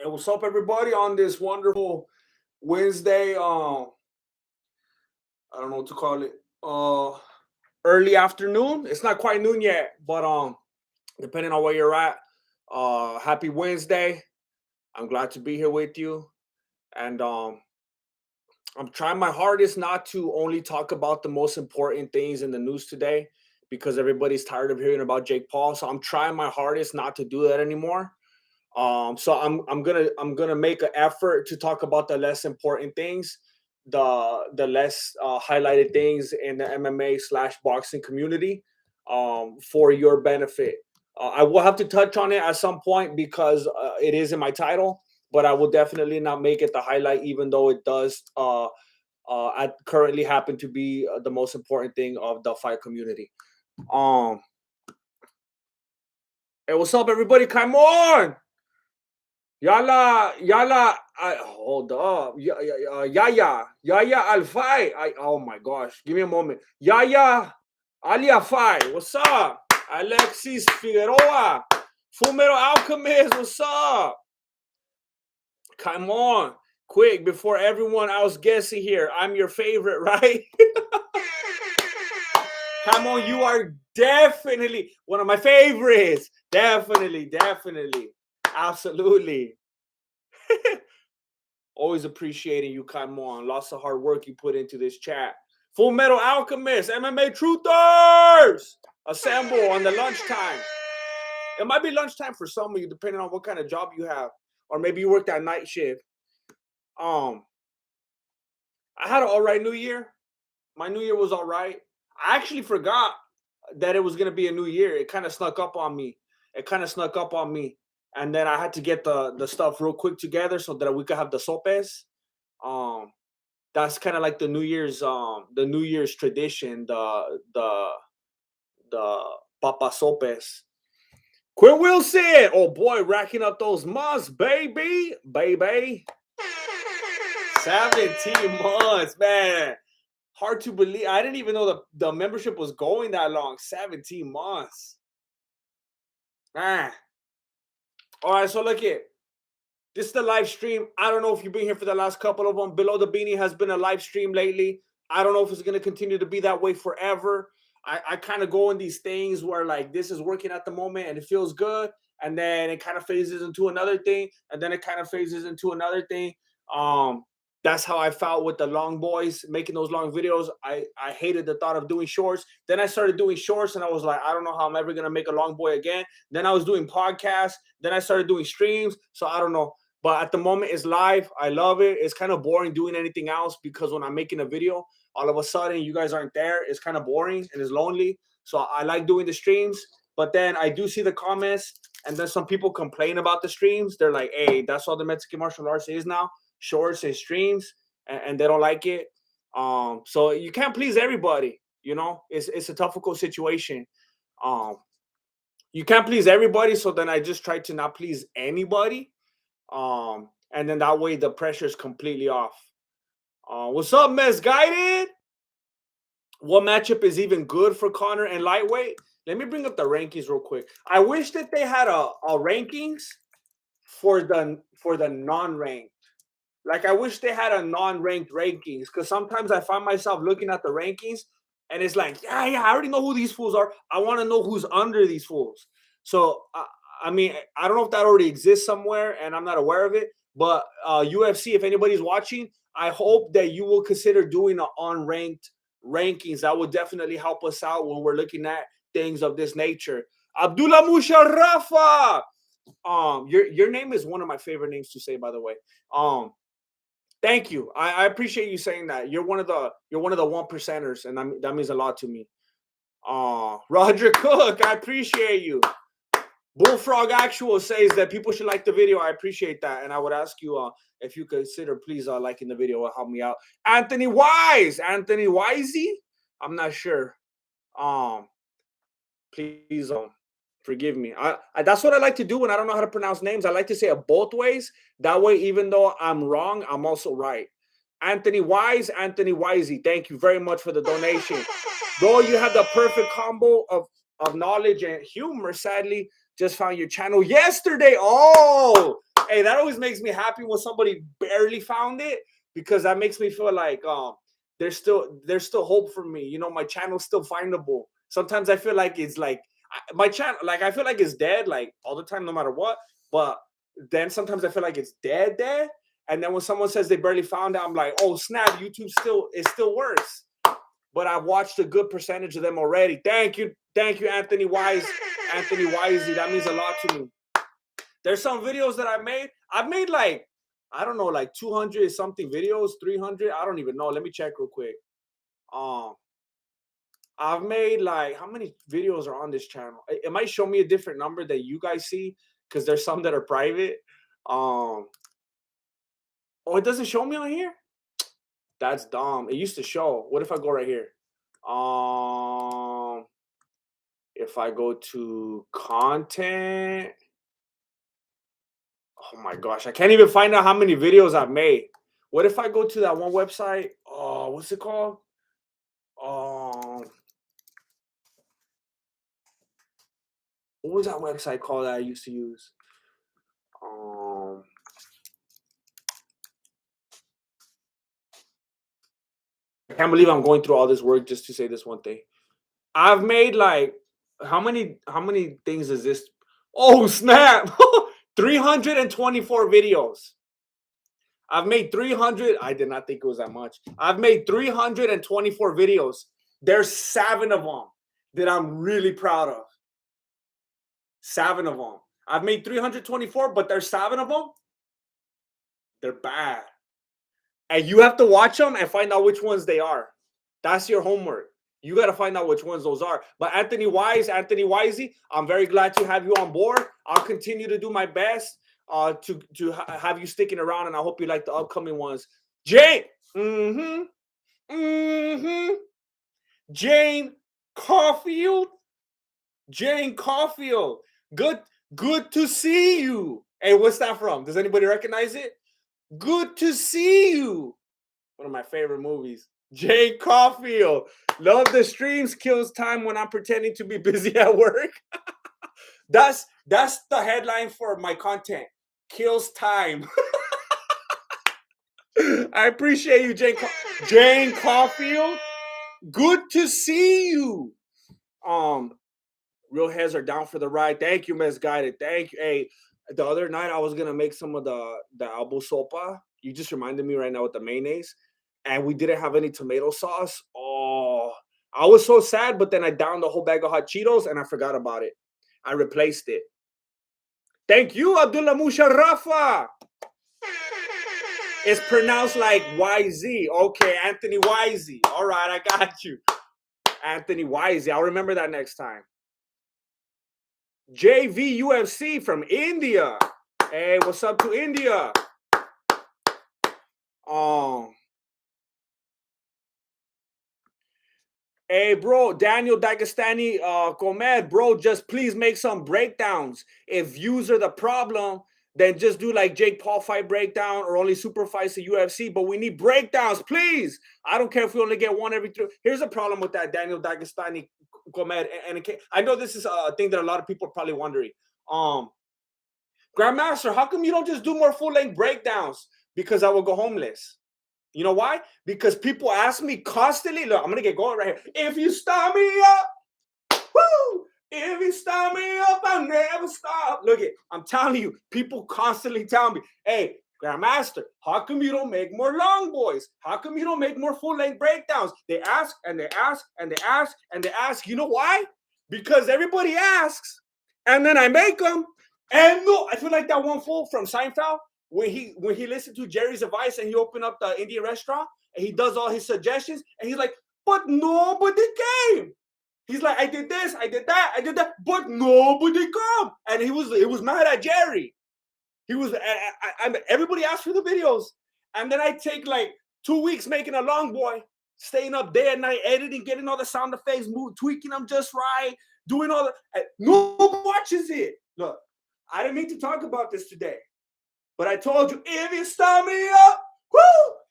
What's up, everybody, on this wonderful Wednesday? I don't know what to call it. Early afternoon. It's not quite noon yet, but depending on where you're at, happy Wednesday. I'm glad to be here with you, and I'm trying my hardest not to only talk about the most important things in the news today, because everybody's tired of hearing about Jake Paul. So I'm trying my hardest not to do that anymore. So I'm gonna make an effort to talk about the less important things, the less highlighted things in the MMA/boxing community, for your benefit. I will have to touch on it at some point because it is in my title, but I will definitely not make it the highlight, even though it does currently happen to be the most important thing of the fight community. Um, hey, what's up, everybody? Come on! Yala, hold up. Yaya Alfai. Oh my gosh, give me a moment. Yaya Ali Alfai, what's up? Alexis Figueroa, Fumero Alchemist, what's up? Come on, quick, before everyone else gets in here. I'm your favorite, right? Come on, you are definitely one of my favorites. Definitely. Absolutely. Always appreciating you, Kaimon. Lots of hard work you put into this chat. Full Metal Alchemist, MMA Truthers, assemble on the lunchtime. It might be lunchtime for some of you, depending on what kind of job you have, or maybe you work that night shift. I had an all right New Year. My New Year was all right. I actually forgot that it was gonna be a new year. It kind of snuck up on me. And then I had to get the stuff real quick together so that we could have the sopes. That's kind of like the New Year's tradition, the papa sopes. Quinn Wilson, oh boy, racking up those months, baby. 17 months, man. Hard to believe. I didn't even know the membership was going that long. 17 months. Man. All right, so look it. This is the live stream. I don't know if you've been here for the last couple of them. Below the Beanie has been a live stream lately. I don't know if it's going to continue to be that way forever. I kind of go in these things where, like, this is working at the moment and it feels good, and then it kind of phases into another thing, and then it kind of phases into another thing. That's how I felt with the long boys, making those long videos. I hated the thought of doing shorts. Then I started doing shorts, and I was like, I don't know how I'm ever going to make a long boy again. Then I was doing podcasts. Then I started doing streams. So I don't know. But at the moment, it's live. I love it. It's kind of boring doing anything else, because when I'm making a video, all of a sudden you guys aren't there. It's kind of boring and it's lonely. So I like doing the streams. But then I do see the comments, and then some people complain about the streams. They're like, hey, that's all the Mexican martial arts is now. Shorts and streams, and they don't like it. So you can't please everybody. You know, it's a difficult situation. You can't please everybody. So then I just try to not please anybody. And then that way the pressure is completely off. What's up, Misguided? What matchup is even good for Conor and lightweight? Let me bring up the rankings real quick. I wish that they had a rankings for the non-ranked. Like, I wish they had a non-ranked rankings, because sometimes I find myself looking at the rankings and it's like, yeah, I already know who these fools are. I want to know who's under these fools. So, I mean, I don't know if that already exists somewhere and I'm not aware of it, but UFC, if anybody's watching, I hope that you will consider doing an unranked rankings. That would definitely help us out when we're looking at things of this nature. Abdullah Musharafa. Your name is one of my favorite names to say, by the way. Thank you. I appreciate you saying that. You're one of the 1%ers, and that means a lot to me. Roger Cook, I appreciate you. Bullfrog Actual says that people should like the video. I appreciate that, and I would ask you if you consider please liking the video or help me out. Anthony Wisey, I'm not sure. Please forgive me. I that's what I like to do when I don't know how to pronounce names. I like to say it both ways. That way, even though I'm wrong, I'm also right. Anthony Wisey, thank you very much for the donation. Bro, you have the perfect combo of knowledge and humor. Sadly, just found your channel yesterday. Oh, Hey, that always makes me happy when somebody barely found it, because that makes me feel like there's still hope for me. You know, my channel's still findable. Sometimes I feel like it's like my channel, like I feel like it's dead, like all the time, no matter what. But then sometimes I feel like it's dead. And then when someone says they barely found it, I'm like, oh snap, YouTube still works. But I've watched a good percentage of them already. Thank you, Anthony Wisey. That means a lot to me. There's some videos that I've made like, I don't know, like 200 something videos, 300. I don't even know. Let me check real quick. I've made like, how many videos are on this channel? It might show me a different number that you guys see, because there's some that are private. Oh, it doesn't show me on here? That's dumb. It used to show. What if I go right here? If I go to content, oh my gosh, I can't even find out how many videos I've made. What if I go to that one website? Oh, what's it called? What was that website called that I used to use? I can't believe I'm going through all this work just to say this one thing. I've made like, how many things is this? Oh snap! 324 videos. I've made 300. I did not think it was that much. I've made 324 videos. There's 7 of them that I'm really proud of. 7 of them. I've made 324, but there's 7 of them. They're bad. And you have to watch them and find out which ones they are. That's your homework. You got to find out which ones those are. But Anthony Wisey, I'm very glad to have you on board. I'll continue to do my best to have you sticking around, and I hope you like the upcoming ones. Jane, Jane Caulfield, good to see you. Hey, what's that from? Does anybody recognize it? Good to see you. One of my favorite movies. Jane Caulfield. Love the streams, kills time when I'm pretending to be busy at work. That's the headline for my content. Kills time. I appreciate you, Jane Caulfield. Good to see you. Real heads are down for the ride. Thank you, Misguided. Thank you. Hey, the other night I was gonna make some of the albo sopa. You just reminded me right now with the mayonnaise, and we didn't have any tomato sauce. Oh, I was so sad, but then I downed the whole bag of hot Cheetos and I forgot about it. I replaced it. Thank you, Abdullah Musharafa. It's pronounced like YZ. Okay, Anthony Wisey. All right, I got you. Anthony Wisey. I'll remember that next time. JV UFC from India. Hey, what's up to India? Hey, bro, Daniel Dagestani Komed, bro, just please make some breakdowns. If views are the problem, then just do like Jake Paul fight breakdown or only super fights at UFC. But we need breakdowns, please. I don't care if we only get one every 3. Here's a problem with that, Daniel Dagestani Komed. And I know this is a thing that a lot of people are probably wondering. Grandmaster, how come you don't just do more full-length breakdowns? Because I will go homeless. You know why? Because people ask me constantly. Look, I'm going to get going right here. If you start me up, woo! If you start me up, I'll never stop. Look it, I'm telling you, people constantly tell me, hey, Grandmaster, how come you don't make more long boys? How come you don't make more full-length breakdowns? They ask and they ask and they ask and they ask. You know why? Because everybody asks, and then I make them. And no, I feel like that one fool from Seinfeld, when he listened to Jerry's advice and he opened up the Indian restaurant and he does all his suggestions and he's like, but nobody came. He's like, I did this, I did that, but nobody come. And he was mad at Jerry. He was, everybody asked for the videos. And then I take like 2 weeks making a long boy, staying up day and night, editing, getting all the sound effects, tweaking them just right, doing all the, nobody watches it. Look, I didn't mean to talk about this today. But I told you, if you start me up, whoo!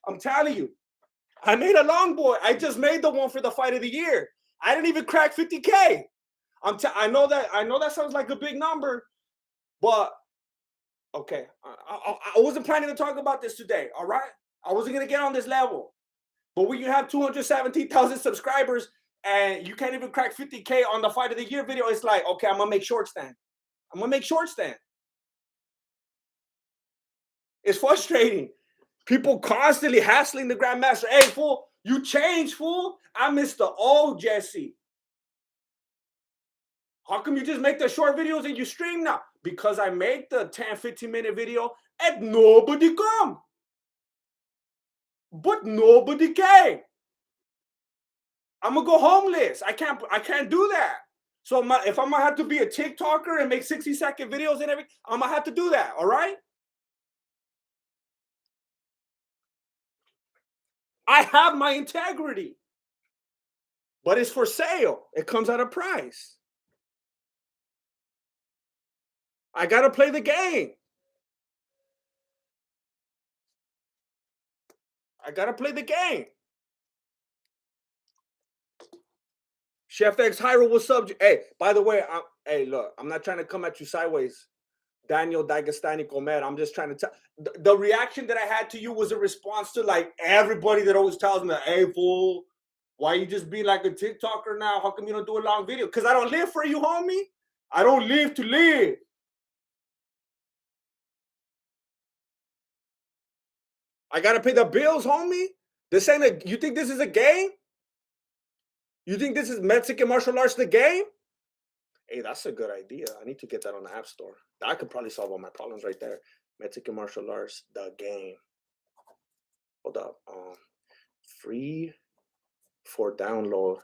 I'm telling you, I made a long boy. I just made the one for the fight of the year. I didn't even crack 50K. I know that sounds like a big number, but Okay. I wasn't planning to talk about this today. All right. I wasn't gonna get on this level. But when you have 217,000 subscribers and you can't even crack 50K on the fight of the year video, it's like, okay, I'm gonna make short stand. I'm gonna make short stand. It's frustrating. People constantly hassling the grandmaster. Hey, fool, you changed, fool. I miss the old Jesse. How come you just make the short videos and you stream now? Because I make the 10, 15-minute video and nobody come. But nobody came. I'm gonna go homeless. I can't do that. So if I'm gonna have to be a TikToker and make 60-second videos and everything, I'm gonna have to do that. All right. I have my integrity, but it's for sale. It comes at a price. I gotta play the game. I gotta play the game. Chef X Hyro, what's up? Hey, by the way, hey, look, I'm not trying to come at you sideways, Daniel Dagestani Comer. I'm just trying to tell. The reaction that I had to you was a response to like everybody that always tells me, "Hey, fool, why you just be like a TikToker now? How come you don't do a long video?" Because I don't live for you, homie. I don't live to live. I gotta pay the bills, homie. This ain't a. You think this is a game? You think this is Mexican martial arts, the game? Hey, that's a good idea. I need to get that on the App Store. That could probably solve all my problems right there. Mexican martial arts, the game. Hold up. Free for download,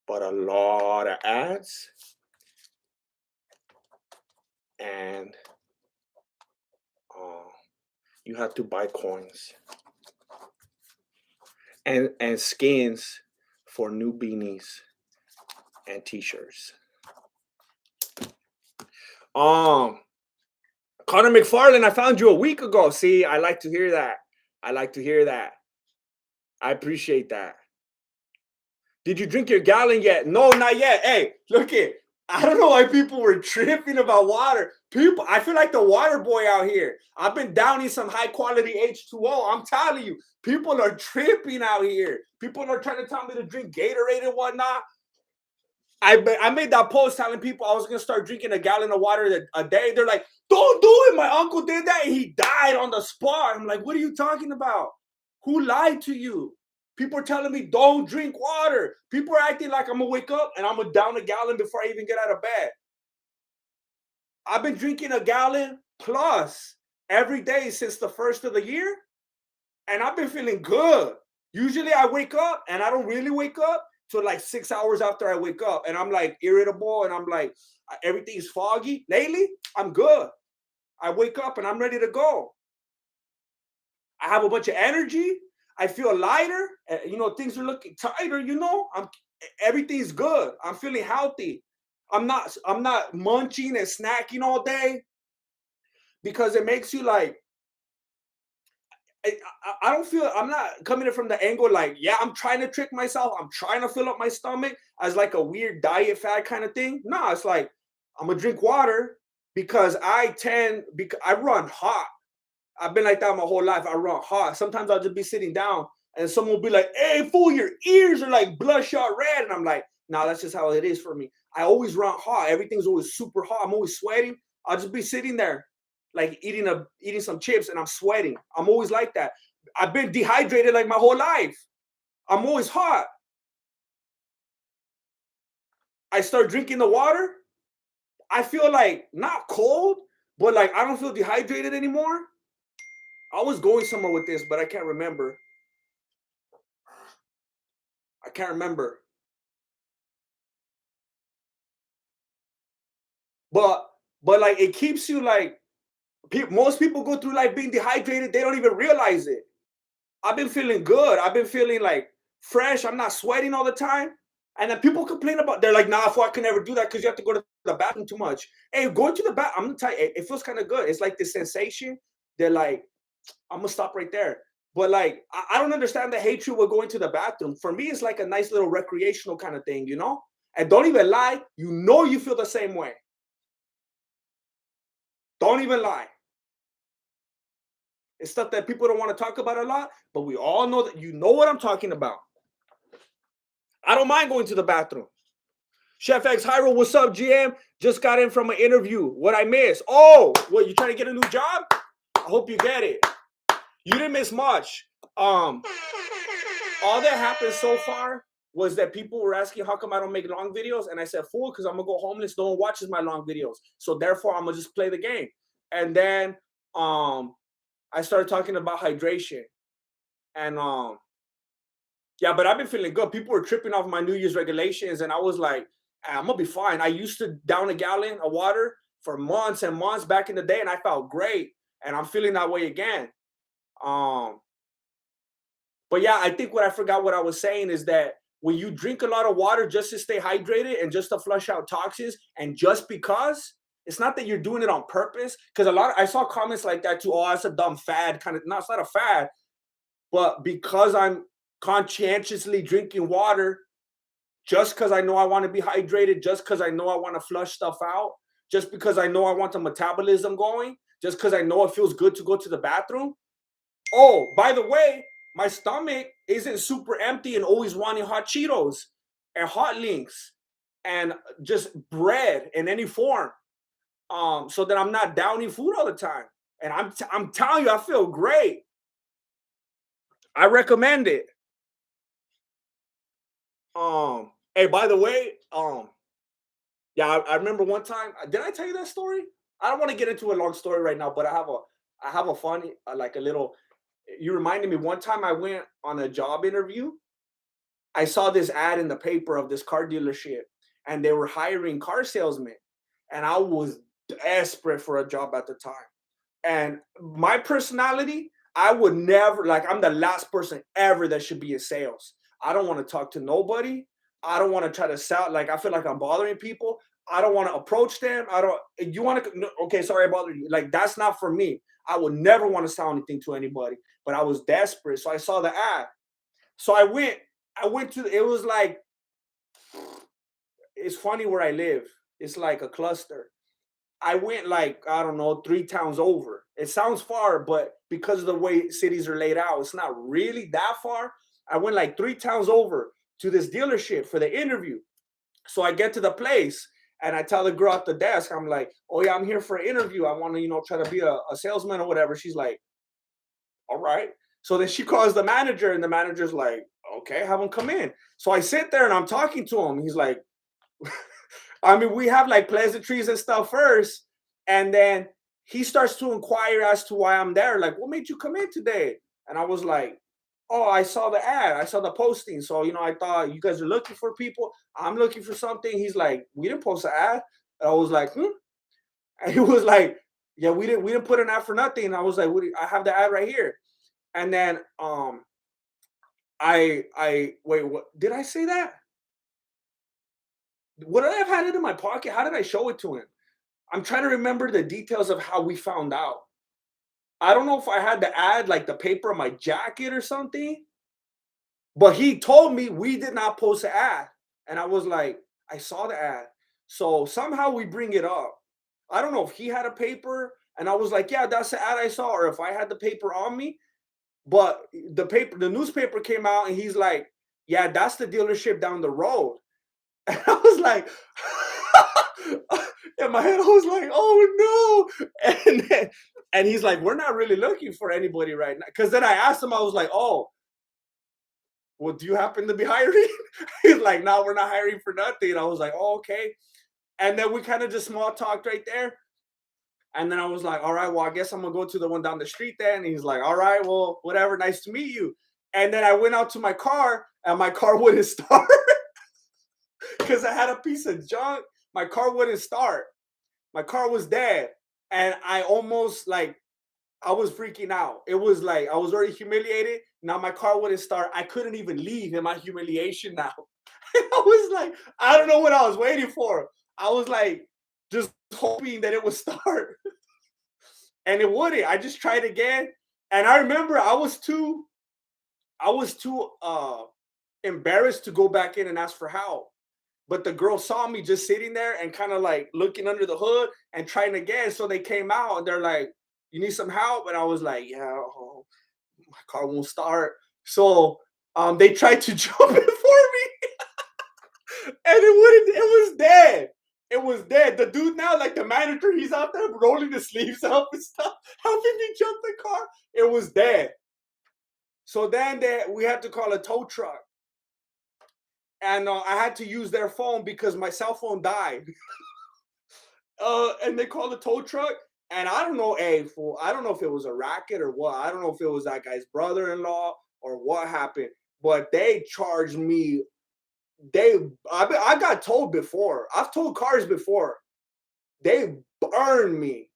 but a lot of ads. And you have to buy coins and skins for new beanies and t-shirts. Connor McFarland, I found you a week ago. See, I like to hear that. I like to hear that. I appreciate that. Did you drink your gallon yet? No, not yet. Hey, look it. I don't know why people were tripping about water. People, I feel like the water boy out here. I've been downing some high quality H2O. I'm telling you, people are tripping out here. People are trying to tell me to drink Gatorade and whatnot. I made that post telling people I was gonna start drinking a gallon of water a day. They're like, "Don't do it." My uncle did that. And he died on the spot. I'm like, "What are you talking about? Who lied to you?" People are telling me don't drink water. People are acting like I'm gonna wake up and I'm gonna down a gallon before I even get out of bed. I've been drinking a gallon plus every day since the first of the year, and I've been feeling good. Usually I wake up and I don't really wake up till like 6 hours after I wake up, and I'm like irritable and I'm like everything's foggy. Lately, I'm good. I wake up and I'm ready to go. I have a bunch of energy. I feel lighter. Things are looking tighter. Everything's good. I'm feeling healthy. I'm not munching and snacking all day because it makes you like I don't feel I'm not coming in from the angle like, yeah, I'm trying to trick myself. I'm trying to fill up my stomach as like a weird diet fad kind of thing. No, it's like I'm gonna drink water because I run hot. I've been like that my whole life. I run hot. Sometimes I'll just be sitting down and someone will be like, "Hey, fool, your ears are like bloodshot red." And I'm like, "No, that's just how it is for me." I always run hot. Everything's always super hot. I'm always sweating. I'll just be sitting there like eating some chips and I'm sweating. I'm always like that. I've been dehydrated like my whole life. I'm always hot. I start drinking the water. I feel like not cold, but like I don't feel dehydrated anymore. I was going somewhere with this, but I can't remember. I can't remember. But like it keeps you like most people go through life being dehydrated. They don't even realize it. I've been feeling good. I've been feeling like fresh. I'm not sweating all the time. And then people complain about they're like, "Nah, I can never do that because you have to go to the bathroom too much." Hey, going to the bath, I'm gonna tell you, it feels kind of good. It's like this sensation. They're like, I'm gonna stop right there. But like, I don't understand the hatred with going to the bathroom. For me, it's like a nice little recreational kind of thing, And don't even lie, you feel the same way. Don't even lie. It's stuff that people don't want to talk about a lot, but we all know that you know what I'm talking about. I don't mind going to the bathroom. Chef X Hyro, what's up, GM? Just got in from an interview. What I miss? Oh, what, you trying to get a new job? I hope you get it. You didn't miss much. All that happened so far was that people were asking how come I don't make long videos, and I said, fool, because I'm gonna go homeless. No one watches my long videos, so therefore I'm gonna just play the game. And then I started talking about hydration, and yeah, but I've been feeling good. People were tripping off my New Year's regulations, and I was like, I'm gonna be fine. I used to down a gallon of water for months and months back in the day, and I felt great, and I'm feeling that way again. But yeah, I think what I forgot what I was saying is that when you drink a lot of water just to stay hydrated and just to flush out toxins, and just because, it's not that you're doing it on purpose. Because I saw comments like that too. Oh, that's a dumb fad, kind of. No, it's not a fad. But because I'm conscientiously drinking water, just because I know I want to be hydrated, just because I know I want to flush stuff out, just because I know I want the metabolism going, just because I know it feels good to go to the bathroom. Oh, by the way, my stomach isn't super empty and always wanting hot Cheetos and hot links and just bread in any form. So that I'm not downing food all the time. And I'm telling you, I feel great. I recommend it. Hey, by the way, yeah, I remember one time. Did I tell you that story? I don't want to get into a long story right now, but I have a funny, like a little. You reminded me one time I went on a job interview. I saw this ad in the paper of this car dealership, and they were hiring car salesmen, and I was desperate for a job at the time. And my personality, I would never, like, I'm the last person ever that should be in sales. I don't want to talk to nobody. I don't want to try to sell. Like, I feel like I'm bothering people. I don't want to approach them. I don't, you want to, okay, sorry, I bothered you. Like, that's not for me. I would never want to sell anything to anybody, but I was desperate. So I saw the ad. So I went to, it was like, it's funny where I live. It's like a cluster. I went like, I don't know, 3 towns over. It sounds far, but because of the way cities are laid out, it's not really that far. I went like 3 towns over to this dealership for the interview. So I get to the place and I tell the girl at the desk, I'm like, oh yeah, I'm here for an interview. I want to, try to be a salesman or whatever. She's like, all right. So then she calls the manager, and the manager's like, okay, have him come in. So I sit there and I'm talking to him. He's like, I mean, we have like pleasantries and stuff first. And then he starts to inquire as to why I'm there. Like, what made you come in today? And I was like, oh, I saw the ad. I saw the posting. So, I thought you guys are looking for people. I'm looking for something. He's like, we didn't post an ad. And I was like, And he was like, yeah, we didn't put an ad for nothing. And I was like, I have the ad right here. And then I wait, what did I say that? Would I have had it in my pocket? How did I show it to him? I'm trying to remember the details of how we found out. I don't know if I had to add like the paper on my jacket or something, but he told me we did not post an ad. And I was like, I saw the ad. So somehow we bring it up. I don't know if he had a paper and I was like, yeah, that's the ad I saw, or if I had the paper on me. But the newspaper came out and he's like, yeah, that's the dealership down the road. And I was like, in my head, I was like, oh no. And he's like, we're not really looking for anybody right now. Because then I asked him, I was like, oh, well, do you happen to be hiring? He's like, no, we're not hiring for nothing. And I was like, oh, okay. And then we kind of just small talked right there. And then I was like, all right, well, I guess I'm going to go to the one down the street then. And he's like, all right, well, whatever. Nice to meet you. And then I went out to my car and my car wouldn't start because I had a piece of junk. My car wouldn't start. My car was dead. And I almost I was freaking out. It was like I was already humiliated. Now my car wouldn't start. I couldn't even leave in my humiliation now. I was like, I don't know what I was waiting for. I was like, just hoping that it would start. And it wouldn't. I just tried again. And I remember I was too embarrassed to go back in and ask for help. But the girl saw me just sitting there and kind of like looking under the hood and trying again. So they came out and they're like, "You need some help?" And I was like, "Yeah, oh, my car won't start." So they tried to jump it for me, and it wouldn't. It was dead. It was dead. The dude now, like the manager, he's out there rolling his sleeves up and stuff, helping me jump the car. It was dead. So then we had to call a tow truck, and I had to use their phone because my cell phone died. And they called the tow truck, and I don't know, fool, I don't know if it was a racket or what. I don't know if it was that guy's brother-in-law or what happened, but they charged me. I got towed before. I've towed cars before. They burned me.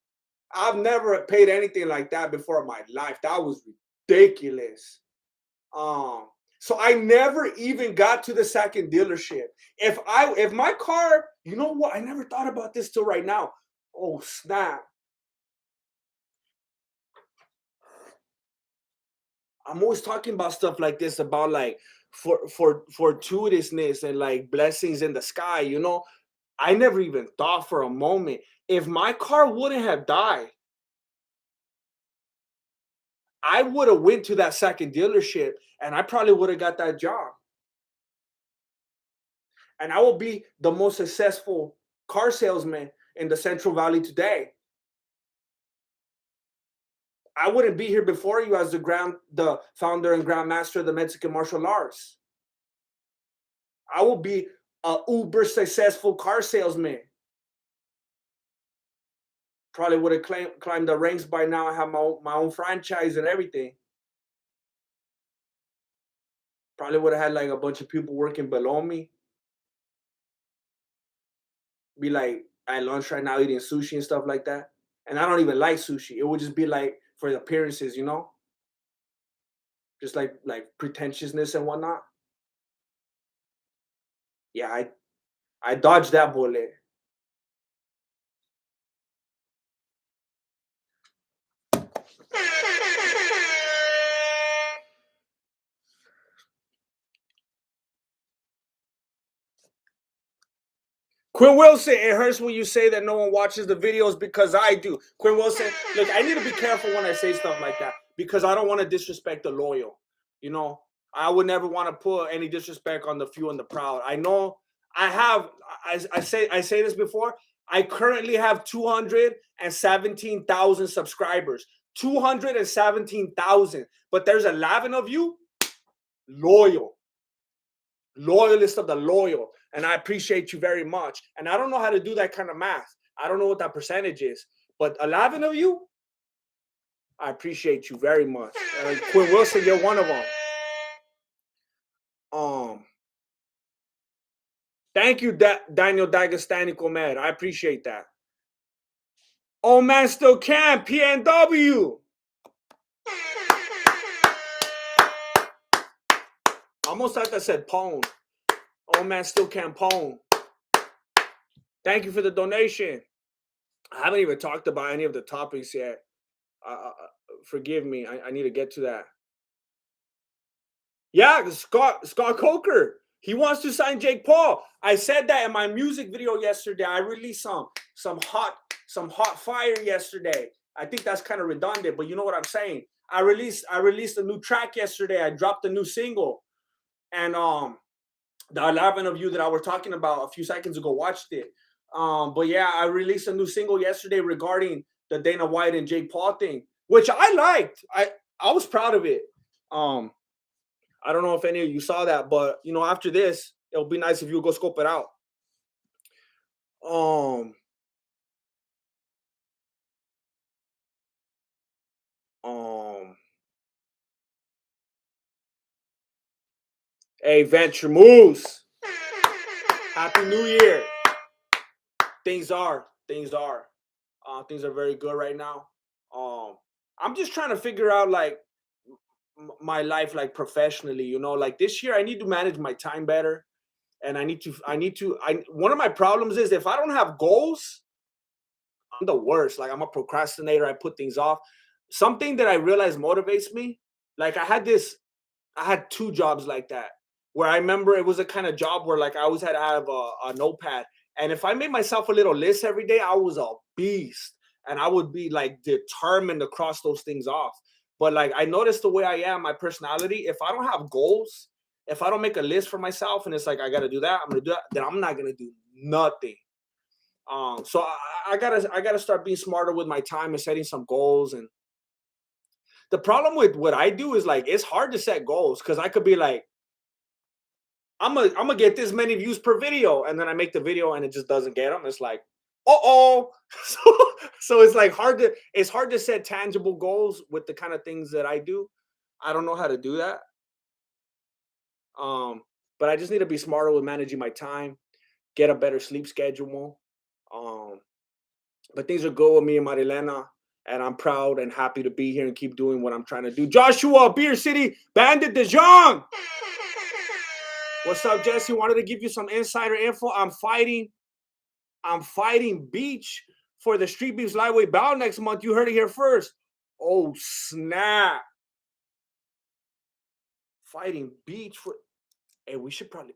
I've never paid anything like that before in my life. That was ridiculous. Um, so I never even got to the second dealership. If my car, you know what? I never thought about this till right now. Oh snap. I'm always talking about stuff like this, about like for fortuitousness and like blessings in the sky, you know. I never even thought for a moment, if my car wouldn't have died, I would have went to that second dealership and I probably would have got that job. And I will be the most successful car salesman in the Central Valley today. I wouldn't be here before you as the founder and grandmaster of the Mexican martial arts. I will be a uber successful car salesman. Probably would have climbed the ranks by now. I have my own franchise and everything. Probably would have had like a bunch of people working below me. Be like at lunch right now eating sushi and stuff like that. And I don't even like sushi. It would just be like for the appearances, you know, just like pretentiousness and whatnot. Yeah, I dodged that bullet. Quinn Wilson, it hurts when you say that no one watches the videos because I do. Quinn Wilson, look, I need to be careful when I say stuff like that because I don't want to disrespect the loyal. You know, I would never want to put any disrespect on the few and the proud. I know I have. I say this before. I currently have 217,000 subscribers. 217,000, but there's 11 of you loyal. Loyalist of the loyal, and I appreciate you very much. And I don't know how to do that kind of math. I don't know what that percentage is, but 11 of you, I appreciate you very much. Quinn Wilson, you're one of them. Thank you, Daniel D'Agostanico, man. I appreciate that. Oh man, still can PNW. Almost like I said pwn. Oh man, still can pwn. Thank you for the donation. I haven't even talked about any of the topics yet. Forgive me. I need to get to that. Yeah, Scott Coker. He wants to sign Jake Paul. I said that in my music video yesterday. I released some hot fire yesterday. I think that's kind of redundant, but you know what I'm saying. I released a new track yesterday. I dropped a new single, and the 11 of you that I was talking about a few seconds ago watched it. But yeah, I released a new single yesterday regarding the Dana White and Jake Paul thing, which I liked. I was proud of it. I don't know if any of you saw that, but you know, after this, it'll be nice if you go scope it out. Um, hey, Venture Moose. Happy New Year. Things are very good right now. I'm just trying to figure out like my life, like professionally, you know, like this year I need to manage my time better. And one of my problems is if I don't have goals, I'm the worst. Like I'm a procrastinator. I put things off. Something that I realize motivates me. Like I had two jobs like that. where I remember it was a kind of job where like I always had to have a notepad. And if I made myself a little list every day, I was a beast. And I would be like determined to cross those things off. But like I noticed the way I am, my personality, if I don't have goals, if I don't make a list for myself and it's like I gotta do that, I'm gonna do that, then I'm not gonna do nothing. So I gotta start being smarter with my time and setting some goals. And the problem with what I do is like it's hard to set goals because I could be like, I'm gonna get this many views per video, and then I make the video and it just doesn't get them. It's like, so, so it's like hard to set tangible goals with the kind of things that I do. I don't know how to do that. But I just need to be smarter with managing my time, get a better sleep schedule. Um, but things are good with me and Marilena, and I'm proud and happy to be here and keep doing what I'm trying to do. Joshua, Beer City, Bandit De Jong. What's up, Jesse? Wanted to give you some insider info. I'm fighting Beach for the Street Beefs lightweight bout next month. You heard it here first. Oh, snap. Fighting Beach for... Hey, we should probably...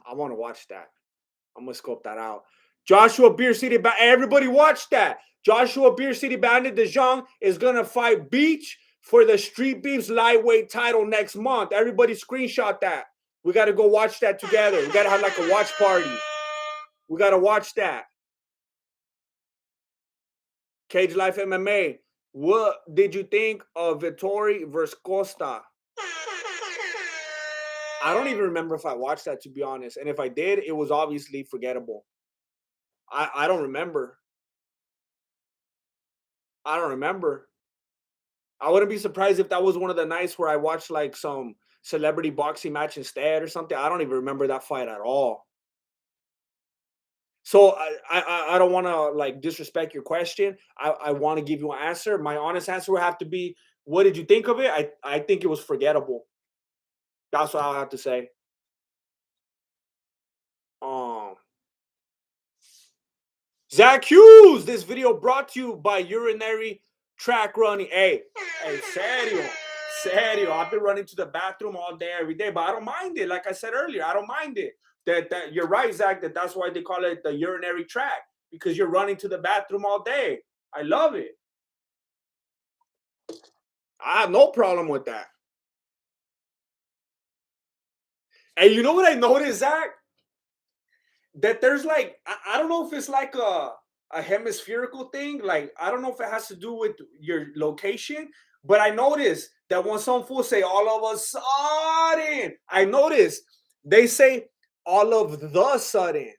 I want to watch that. I'm going to scope that out. Joshua Beer City... Everybody watch that. Joshua Beer City Bandit De Jong is going to fight Beach for the Street Beefs lightweight title next month. Everybody screenshot that. We got to go watch that together. We got to have like a watch party. We got to watch that. Cage Life MMA. What did you think of Vittori versus Costa? I don't even remember if I watched that, to be honest. And if I did, it was obviously forgettable. I don't remember. I don't remember. I wouldn't be surprised if that was one of the nights where I watched like some celebrity boxing match instead or something. I don't even remember that fight at all. So I don't want to like disrespect your question. I want to give you an answer. My honest answer would have to be, what did you think of it? I think it was forgettable. That's what I'll have to say. Zach Hughes, this video brought to you by Urinary Track Running. Hey, serio. I've been running to the bathroom all day, every day, but I don't mind it. Like I said earlier, I don't mind it. That you're right, Zach, that's why they call it the urinary track, because you're running to the bathroom all day. I love it. I have no problem with that. And you know what I noticed, Zach? That there's like, I don't know if it's like a hemispherical thing. Like, I don't know if it has to do with your location, but I noticed that when some fools say all of a sudden, I noticed they say all of the sudden.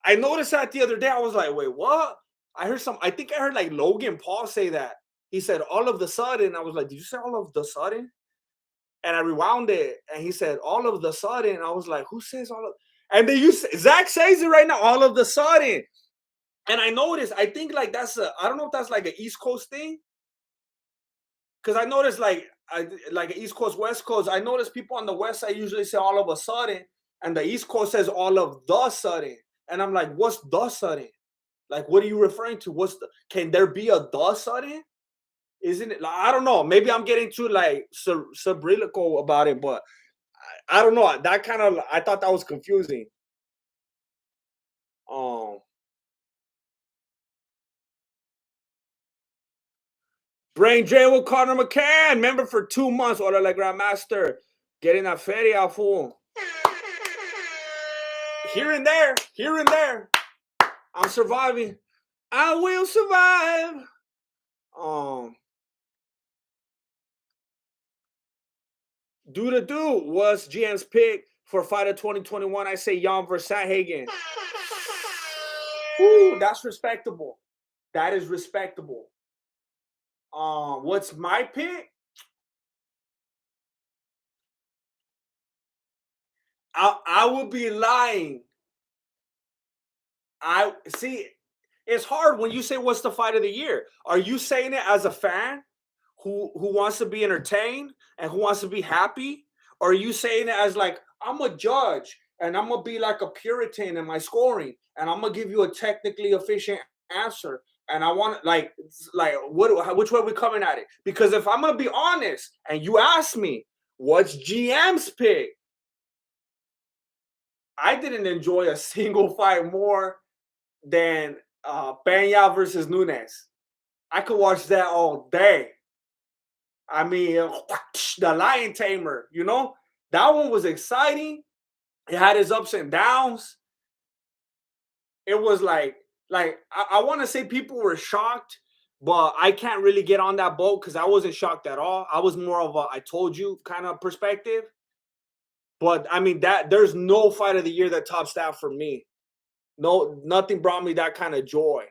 I noticed that the other day. I was like, wait, what? I think I heard like Logan Paul say that. He said all of the sudden. I was like, did you say all of the sudden? And I rewound it, and he said all of the sudden. I was like, who says all of? And then Zach says it right now, all of the sudden. And I noticed, I think like I don't know if that's like an East Coast thing. Because I noticed like an East Coast, West Coast. I noticed people on the West side usually say all of a sudden, and the East Coast says all of the sudden. And I'm like, what's the sudden? Like, what are you referring to? Can there be a the sudden? Isn't it? Like, I don't know. Maybe I'm getting too like cerebral about it, but I don't know. That kind of, I thought that was confusing. Brain Drain with Conor McGregor, member for 2 months. Hola, la Grandmaster. Getting that feria, fool. Here and there. I'm surviving. I will survive. Do was GM's pick for fight of 2021. I say Jan versus Sandhagen. Ooh, that's respectable. That is respectable. What's my pick? I would be lying. I see. It's hard when you say what's the fight of the year. Are you saying it as a fan who wants to be entertained and who wants to be happy? Or are you saying it as like, I'm a judge and I'm gonna be like a Puritan in my scoring and I'm gonna give you a technically efficient answer? And I want like which way are we coming at it? Because if I'm gonna be honest and you ask me, What's GM's pick? I didn't enjoy a single fight more than Peña versus Nunes. I could watch that all day. I mean, the Lion Tamer, that one was exciting. It had its ups and downs. It was like I want to say people were shocked, but I can't really get on that boat because I wasn't shocked at all. I was more of a I told you kind of perspective. But I mean that there's no fight of the year that tops that for me. No, nothing brought me that kind of joy.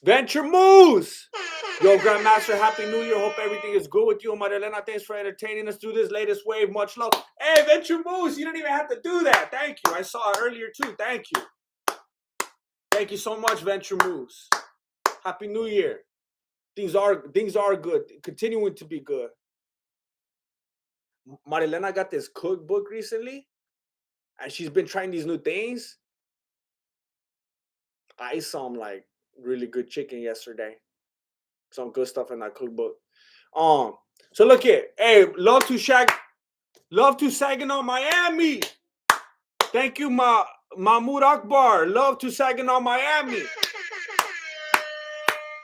Venture Moose! Yo, Grandmaster, Happy New Year. Hope everything is good with you. Marilena, thanks for entertaining us through this latest wave. Much love. Hey, Venture Moose, you didn't even have to do that. Thank you. I saw it earlier too. Thank you. Thank you so much, Venture Moose. Happy New Year. Things are good. Continuing to be good. Marilena got this cookbook recently, and she's been trying these new things. I ate some like really good chicken yesterday. Some good stuff in that cookbook. So look here. Hey, love to Saginaw, Miami. Thank you, Mahmoud Akbar. Love to Saginaw, Miami.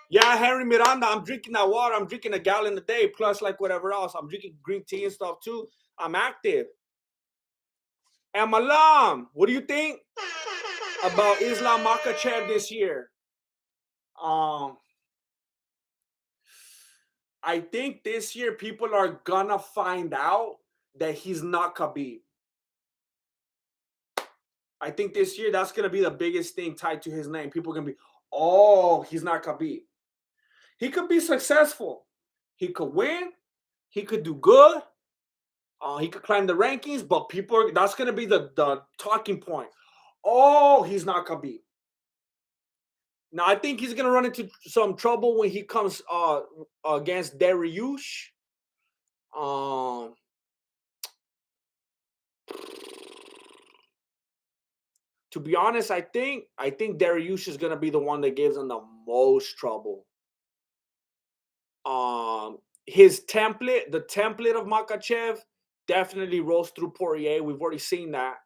Yeah, Henry Miranda. I'm drinking that water. I'm drinking a gallon a day, plus like whatever else. I'm drinking green tea and stuff too. I'm active. And Malam, what do you think about Islam Makhachev this year? I think this year people are gonna find out that he's not Khabib. I think this year that's gonna be the biggest thing tied to his name. People are gonna be, oh, he's not Khabib. He could be successful. He could win. He could do good. He could climb the rankings, but that's gonna be the talking point. Oh, he's not Khabib. Now I think he's gonna run into some trouble when he comes against Dariush. Um, to be honest, I think Dariush is gonna be the one that gives him the most trouble. His template, the template of Makachev, definitely rolls through Poirier. We've already seen that.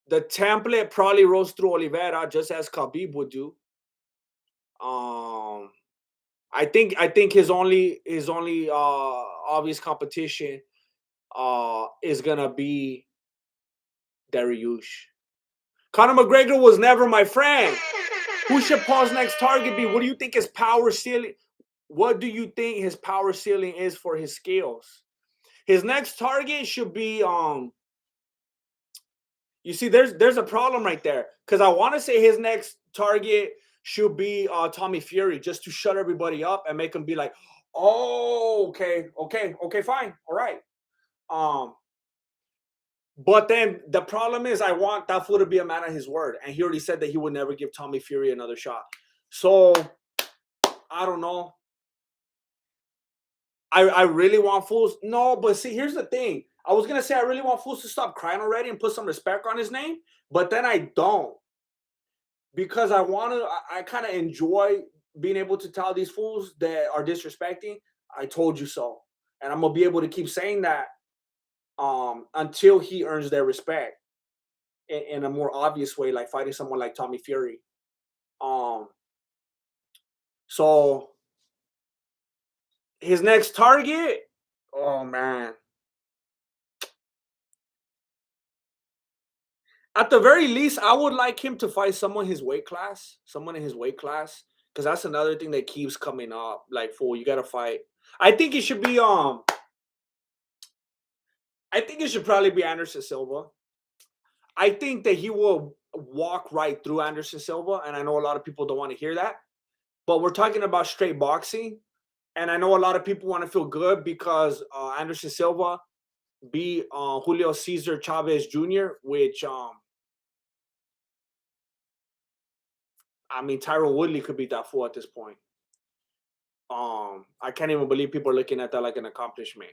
The template probably rolls through Oliveira, just as Khabib would do. I think his only obvious competition is gonna be Dariush. Conor McGregor was never my friend. Who should Paul's next target be? What do you think his power ceiling? What do you think his power ceiling is for his skills? His next target should be you see, there's a problem right there. Because I want to say his next target should be Tommy Fury, just to shut everybody up and make them be like, oh, okay, fine, all right. But then the problem is I want that fool to be a man of his word. And he already said that he would never give Tommy Fury another shot. So I don't know. I really want fools. No, but see, here's the thing. I was gonna say I really want fools to stop crying already and put some respect on his name, but then I don't. Because I kind of enjoy being able to tell these fools that are disrespecting, I told you so. And I'm gonna be able to keep saying that until he earns their respect in a more obvious way, like fighting someone like Tommy Fury. So his next target, oh man. At the very least, I would like him to fight someone in his weight class, because that's another thing that keeps coming up. Like, fool, you gotta fight. I think it should be I think it should probably be Anderson Silva. I think that he will walk right through Anderson Silva, and I know a lot of people don't want to hear that, but we're talking about straight boxing, and I know a lot of people want to feel good because Anderson Silva beat Julio Cesar Chavez Jr., which I mean, Tyron Woodley could beat that fool at this point. I can't even believe people are looking at that like an accomplishment.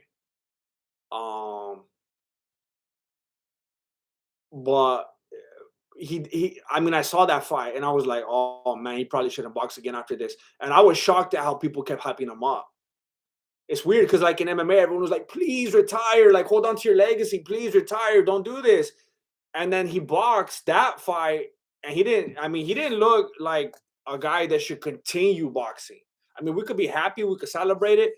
But I mean, I saw that fight and I was like, oh man, he probably shouldn't box again after this. And I was shocked at how people kept hyping him up. It's weird because like in MMA, everyone was like, please retire, like hold on to your legacy, please retire, don't do this. And then he boxed that fight, and he didn't look like a guy that should continue boxing. I mean, we could be happy, we could celebrate it,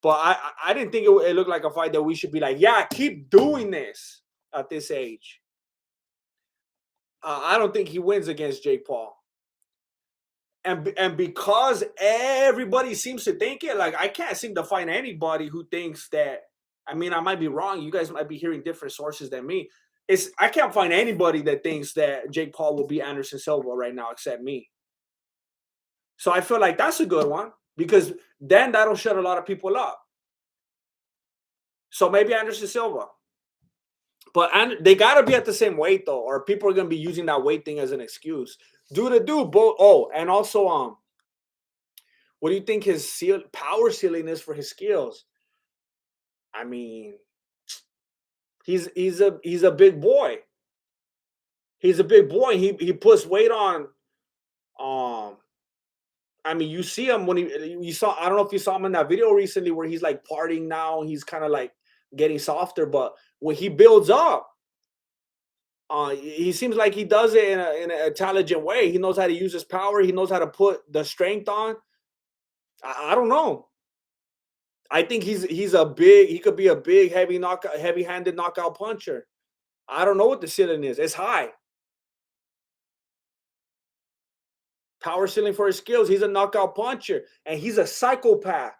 but I didn't think it looked like a fight that we should be like, yeah, keep doing this at this age. I don't think he wins against Jake Paul. And because everybody seems to think it, like I can't seem to find anybody who thinks that. I mean, I might be wrong. You guys might be hearing different sources than me. I can't find anybody that thinks that Jake Paul will beat Anderson Silva right now except me. So I feel like that's a good one because then that'll shut a lot of people up. So maybe Anderson Silva. But they got to be at the same weight though, or people are going to be using that weight thing as an excuse. Do both. Oh, and also, what do you think his power ceiling is for his skills? I mean, he's a big boy. He's a big boy. He puts weight on. I mean, you see him when you saw. I don't know if you saw him in that video recently where he's like partying now. He's kind of like getting softer, but when he builds up, he seems like he does it in an intelligent way. He knows how to use his power. He knows how to put the strength on. I don't know. I think he could be a big heavy-handed knockout puncher. I don't know what the ceiling is. It's high. Power ceiling for his skills. He's a knockout puncher, and he's a psychopath.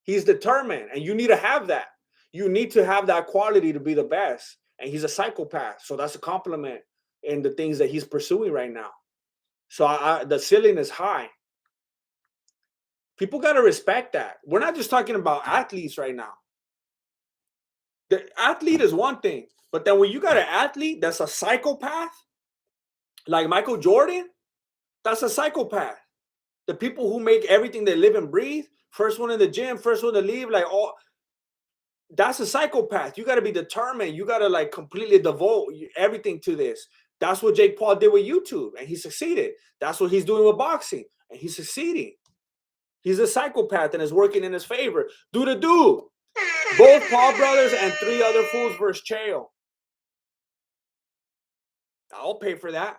He's determined, and you need to have that. You need to have that quality to be the best. And he's a psychopath, so that's a compliment in the things that he's pursuing right now. So the ceiling is high. People got to respect that. We're not just talking about athletes right now. The athlete is one thing, but then when you got an athlete that's a psychopath, like Michael Jordan, that's a psychopath. The people who make everything they live and breathe, first one in the gym, first one to leave, like all. That's a psychopath. You got to be determined. You got to like completely devote everything to this. That's what Jake Paul did with YouTube, and he succeeded. That's what he's doing with boxing, and he's succeeding. He's a psychopath, and it's working in his favor. Do. Both Paul brothers and 3 other fools versus Chael. I'll pay for that.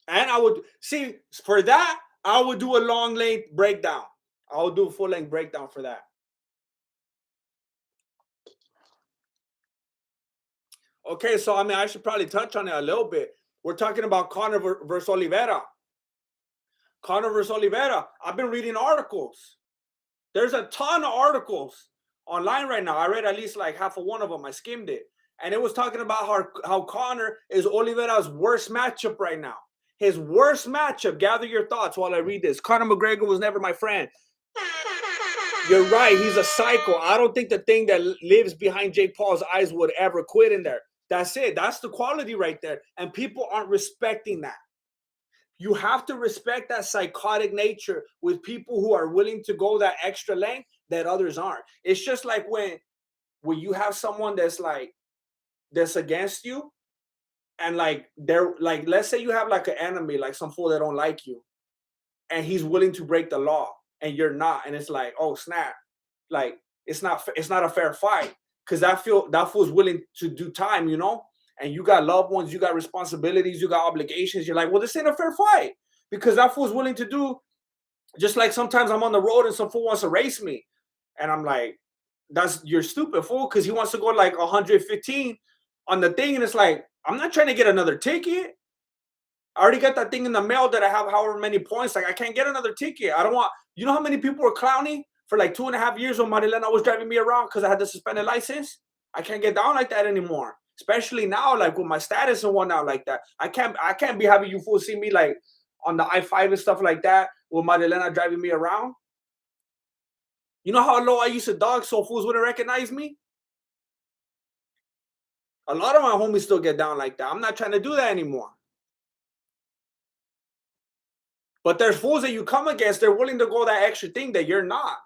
And I would, see, for that, I would do a long length breakdown. I would do a full length breakdown for that. Okay, so I mean, I should probably touch on it a little bit. We're talking about Conor versus Oliveira. Conor versus Oliveira. I've been reading articles. There's a ton of articles online right now. I read at least like half of one of them. I skimmed it. And it was talking about how Conor is Oliveira's worst matchup right now. His worst matchup. Gather your thoughts while I read this. Conor McGregor was never my friend. You're right. He's a psycho. I don't think the thing that lives behind Jake Paul's eyes would ever quit in there. That's it. That's the quality right there. And people aren't respecting that. You have to respect that psychotic nature with people who are willing to go that extra length that others aren't. It's just like when you have someone that's against you, and like they're like, let's say you have like an enemy, like some fool that don't like you, and he's willing to break the law, and you're not, and it's like, oh snap, like it's not a fair fight. Because that fool's willing to do time, and you got loved ones, you got responsibilities, you got obligations. You're like, well, this ain't a fair fight because that fool's willing to do. Just like sometimes I'm on the road and some fool wants to race me, and I'm like, you're stupid fool, because he wants to go like 115 on the thing, and it's like, I'm not trying to get another ticket. I already got that thing in the mail that I have however many points. Like I can't get another ticket. I don't want. You know how many people were clowning for like 2.5 years when Marilena was driving me around because I had the suspended license? I can't get down like that anymore. Especially now, like with my status and whatnot like that. I can't be having you fools see me like on the I-5 and stuff like that with Marilena driving me around. You know how low I used to dog so fools wouldn't recognize me? A lot of my homies still get down like that. I'm not trying to do that anymore. But there's fools that you come against, they're willing to go that extra thing that you're not.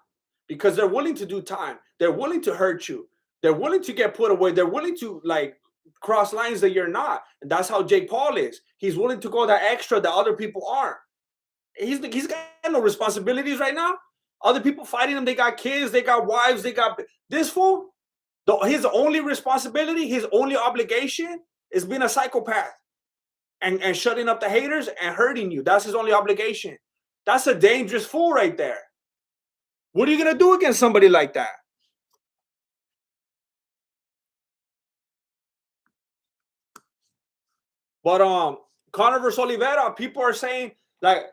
Because they're willing to do time. They're willing to hurt you. They're willing to get put away. They're willing to like cross lines that you're not. And that's how Jake Paul is. He's willing to go that extra that other people aren't. He's got no responsibilities right now. Other people fighting him, they got kids, they got wives, they got this fool. His only responsibility, his only obligation is being a psychopath and shutting up the haters and hurting you. That's his only obligation. That's a dangerous fool right there. What are you gonna do against somebody like that? But Conor versus Oliveira, people are saying like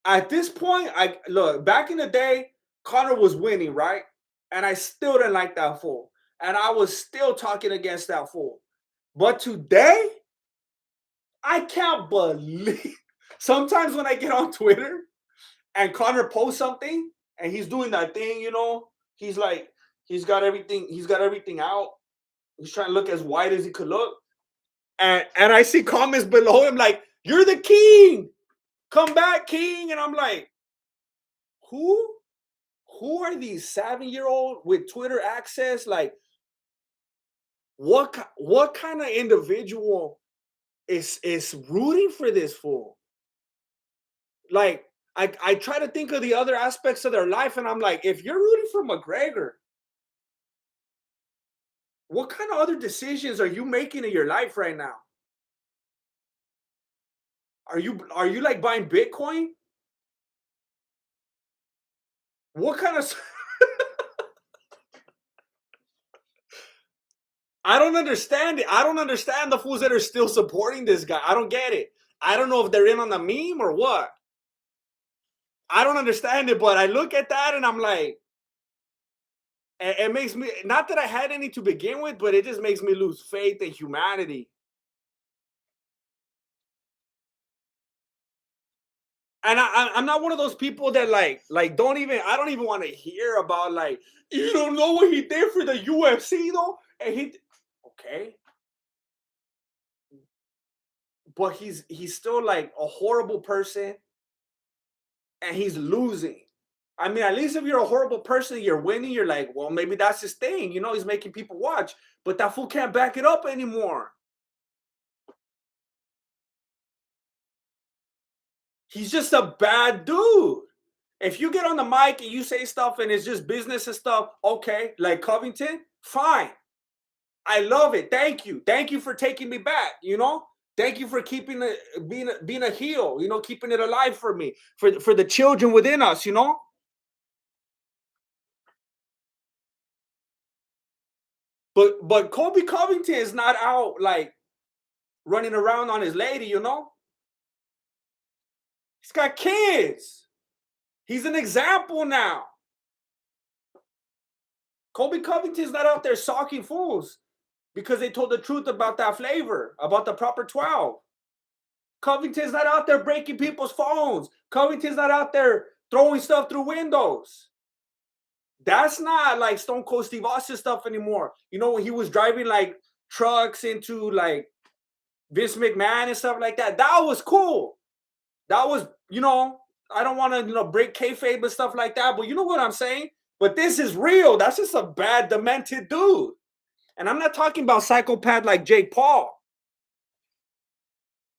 at this point, I look back in the day, Conor was winning, right? And I still didn't like that fool. And I was still talking against that fool. But today, I can't believe sometimes when I get on Twitter and Conor posts something and he's doing that thing, he's like, he's got everything out. He's trying to look as white as he could look. And I see comments below him like, "You're the king. Come back, king." And I'm like, who? Who are these 7-year-old with Twitter access? Like, what kind of individual is rooting for this fool? Like, I try to think of the other aspects of their life, and I'm like, if you're rooting for McGregor, what kind of other decisions are you making in your life right now? Are you like buying Bitcoin? What kind of I don't understand it. I don't understand the fools that are still supporting this guy. I don't get it. I don't know if they're in on the meme or what. I don't understand it, but I look at that and I'm like, it makes me, not that I had any to begin with, but it just makes me lose faith in humanity. And I'm not one of those people that like don't even, I don't even want to hear about like, you don't know what he did for the UFC though, and okay, but he's still like a horrible person, and he's losing. I mean, at least if you're a horrible person, you're winning. You're like, well, maybe that's his thing. He's making people watch, but that fool can't back it up anymore. He's just a bad dude. If you get on the mic and you say stuff and it's just business and stuff, okay, like Covington, fine. I love it. Thank you. Thank you for taking me back. Thank you for keeping it being a heel, keeping it alive for me, for the children within us. But Kobe Covington is not out like running around on his lady. He's got kids. He's an example now. Kobe Covington's not out there socking fools because they told the truth about that flavor, about the proper 12. Covington's not out there breaking people's phones. Covington's not out there throwing stuff through windows. That's not like Stone Cold Steve Austin stuff anymore. When he was driving like trucks into like Vince McMahon and stuff like that. That was cool. That was, I don't want to, break kayfabe and stuff like that, but you know what I'm saying? But this is real. That's just a bad, demented dude. And I'm not talking about psychopath like Jake Paul.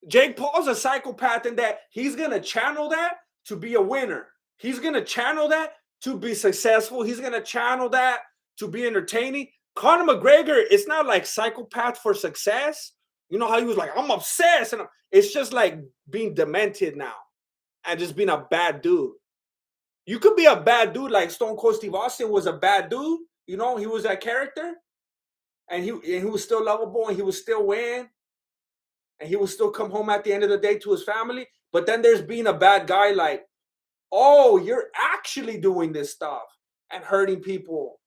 Jake Paul's a psychopath in that he's going to channel that to be a winner. He's going to channel that to be successful. He's going to channel that to be entertaining. Conor McGregor, it's not like psychopath for success. You know how he was like, I'm obsessed. And it's just like being demented now and just being a bad dude. You could be a bad dude like Stone Cold Steve Austin was a bad dude. He was that character. And he was still lovable and he would still win. And he would still come home at the end of the day to his family. But then there's being a bad guy like, oh, you're actually doing this stuff and hurting people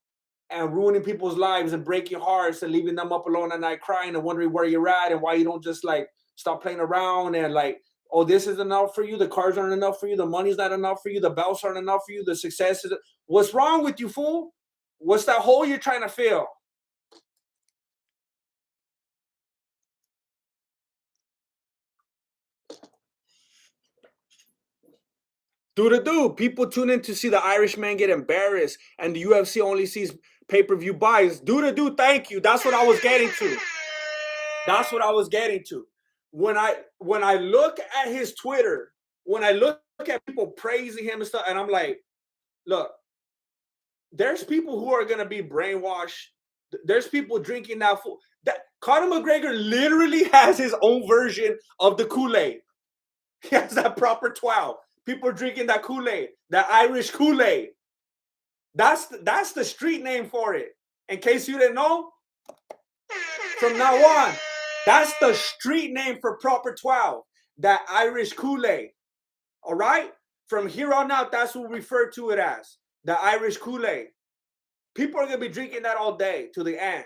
and ruining people's lives and breaking hearts and leaving them up alone at night crying and wondering where you're at and why you don't just like stop playing around and like, oh, this is enough for you. The cars aren't enough for you. The money's not enough for you. The belts aren't enough for you. The success is. What's wrong with you, fool? What's that hole you're trying to fill? Do. People tune in to see the Irishman get embarrassed, and the UFC only sees pay-per-view buys. Do. Thank you. That's what I was getting to. That's what I was getting to. When I look at his Twitter, when I look at people praising him and stuff, and I'm like, look, there's people who are gonna be brainwashed. There's people drinking that fool. That Conor McGregor literally has his own version of the Kool-Aid. He has that proper 12. People are drinking that Kool-Aid, that Irish Kool-Aid. That's the street name for it. In case you didn't know, from now on, that's the street name for proper 12, that Irish Kool-Aid. All right? From here on out, that's what we refer to it as, the Irish Kool-Aid. People are going to be drinking that all day to the end,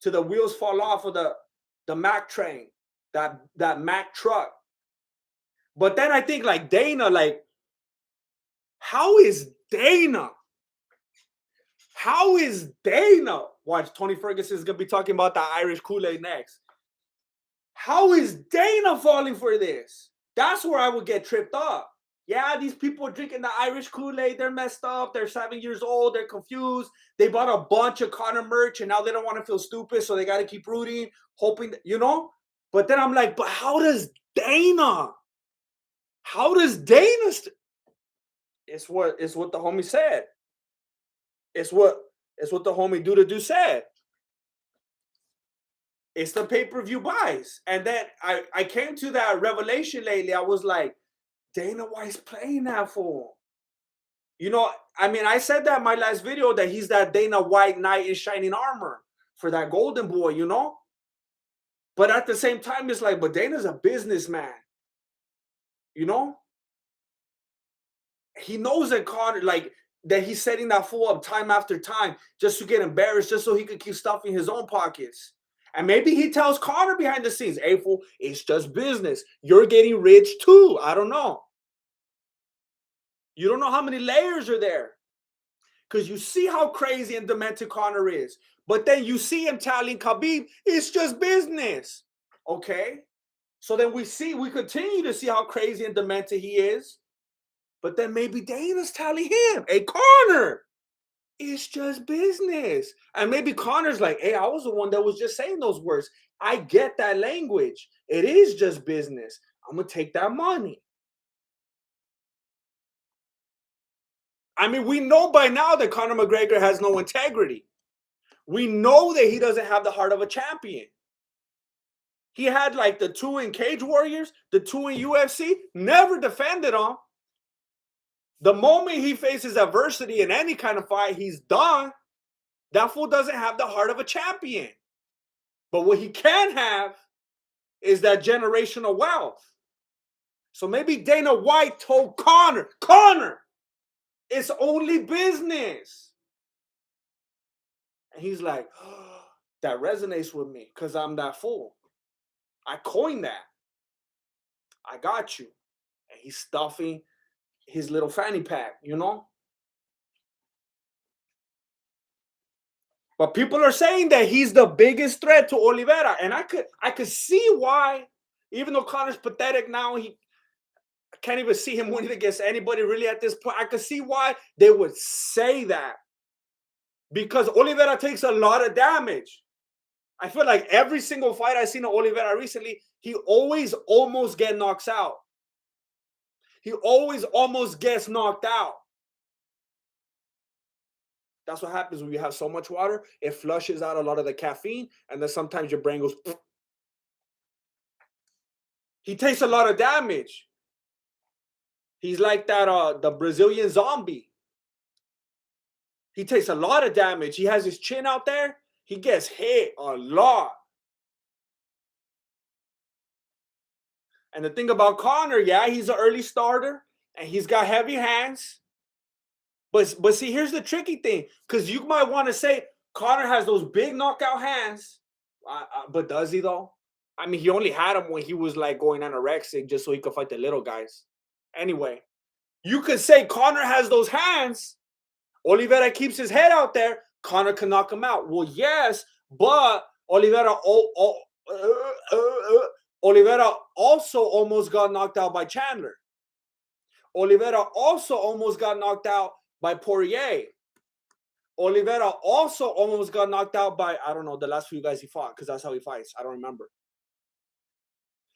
till the wheels fall off of the Mack train, that Mack truck. But then I think like Dana, like, how is Dana? How is Dana? Watch, Tony Ferguson is going to be talking about the Irish Kool-Aid next. How is Dana falling for this? That's where I would get tripped up. Yeah, these people are drinking the Irish Kool-Aid. They're messed up. They're 7 years old. They're confused. They bought a bunch of Conor merch, and now they don't want to feel stupid, so they got to keep rooting, hoping that, you know? But then I'm like, but how does Dana? How does Dana? It's what the homie said. It's what the homie do said. It's the pay-per-view buys. And then I came to that revelation lately. I was like, Dana White's playing that fool. You know, I mean, I said that in my last video that he's that Dana White knight in shining armor for that golden boy, you know? But at the same time, it's like, but Dana's a businessman. You know? He knows that Conor, like, that he's setting that fool up time after time just to get embarrassed, just so he could keep stuffing his own pockets. And maybe he tells Conor behind the scenes, hey, fool, it's just business. You're getting rich too. I don't know. You don't know how many layers are there. Because you see how crazy and demented Conor is. But then you see him telling Khabib, it's just business. Okay? So then we continue to see how crazy and demented he is. But then maybe Dana's telling him, hey, Conor, it's just business. And maybe Conor's like, hey, I was the one that was just saying those words. I get that language. It is just business. I'm going to take that money. I mean, we know by now that Conor McGregor has no integrity. We know that he doesn't have the heart of a champion. He had like the 2 in Cage Warriors, the 2 in UFC, never defended them. The moment he faces adversity in any kind of fight, he's done. That fool doesn't have the heart of a champion. But what he can have is that generational wealth. So maybe Dana White told Conor, it's only business. And he's like, oh, that resonates with me because I'm that fool. I coined that. I got you. And he's stuffing his little fanny pack, you know? But people are saying that he's the biggest threat to Oliveira. And I could see why, even though Conor's pathetic now, I can't even see him winning against anybody really at this point. I could see why they would say that. Because Oliveira takes a lot of damage. I feel like every single fight I've seen of Oliveira recently, he always almost gets knocked out. He always almost gets knocked out. That's what happens when you have so much water. It flushes out a lot of the caffeine, and then sometimes your brain goes. He takes a lot of damage. He's like that, the Brazilian zombie. He takes a lot of damage. He has his chin out there. He gets hit a lot. And the thing about Conor, yeah, he's an early starter, and he's got heavy hands. But see, here's the tricky thing, because you might want to say Conor has those big knockout hands, but does he though? I mean, he only had them when he was like going anorexic just so he could fight the little guys. Anyway, you could say Conor has those hands. Oliveira keeps his head out there. Conor can knock him out. Well, yes, but Oliveira also almost got knocked out by Chandler. Oliveira also almost got knocked out by Poirier. Oliveira also almost got knocked out by, I don't know, the last few guys he fought, because that's how he fights. I don't remember.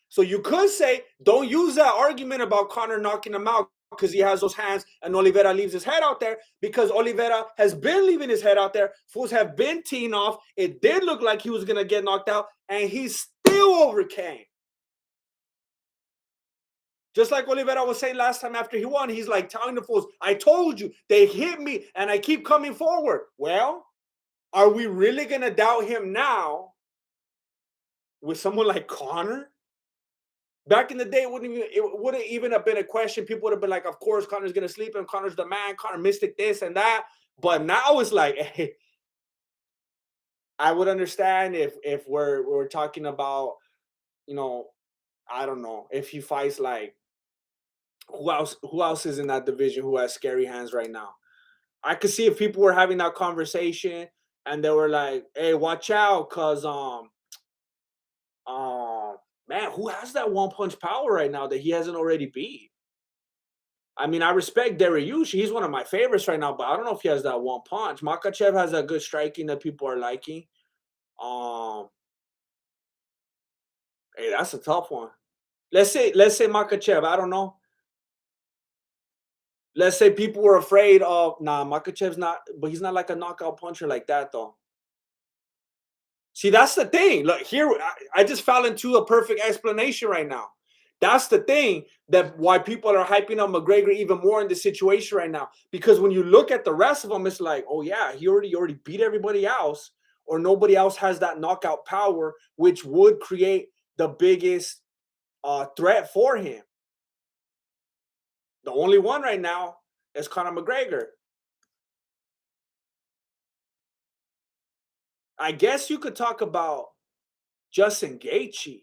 So you could say, don't use that argument about Conor knocking him out, because he has those hands, and Oliveira leaves his head out there because Oliveira has been leaving his head out there. Fools have been teeing off. It did look like he was going to get knocked out, and he still overcame. Just like Oliveira was saying last time after he won, he's like telling the fools, I told you, they hit me, and I keep coming forward. Well, are we really going to doubt him now with someone like Conor? Back in the day, it wouldn't even have been a question. People would have been like, of course, Conor's going to sleep him. Conor's the man. Conor Mystic this and that. But now it's like, hey, I would understand if we're talking about, you know, I don't know, if he fights like, who else is in that division who has scary hands right now? I could see if people were having that conversation and they were like, hey, watch out, because man, who has that one punch power right now that he hasn't already beat? I mean, I respect Dariush. He's one of my favorites right now, but I don't know if he has that one punch. Makhachev has that good striking that people are liking. Hey, that's a tough one. Let's say Makhachev. I don't know. Let's say people were afraid of Makhachev's not, but he's not like a knockout puncher like that though. See, that's the thing. Look, here I just fell into a perfect explanation right now. That's the thing that why people are hyping up McGregor even more in this situation right now. Because when you look at the rest of them, it's like, oh yeah, he already beat everybody else, or nobody else has that knockout power, which would create the biggest threat for him. The only one right now is Conor McGregor. I guess you could talk about Justin Gaethje,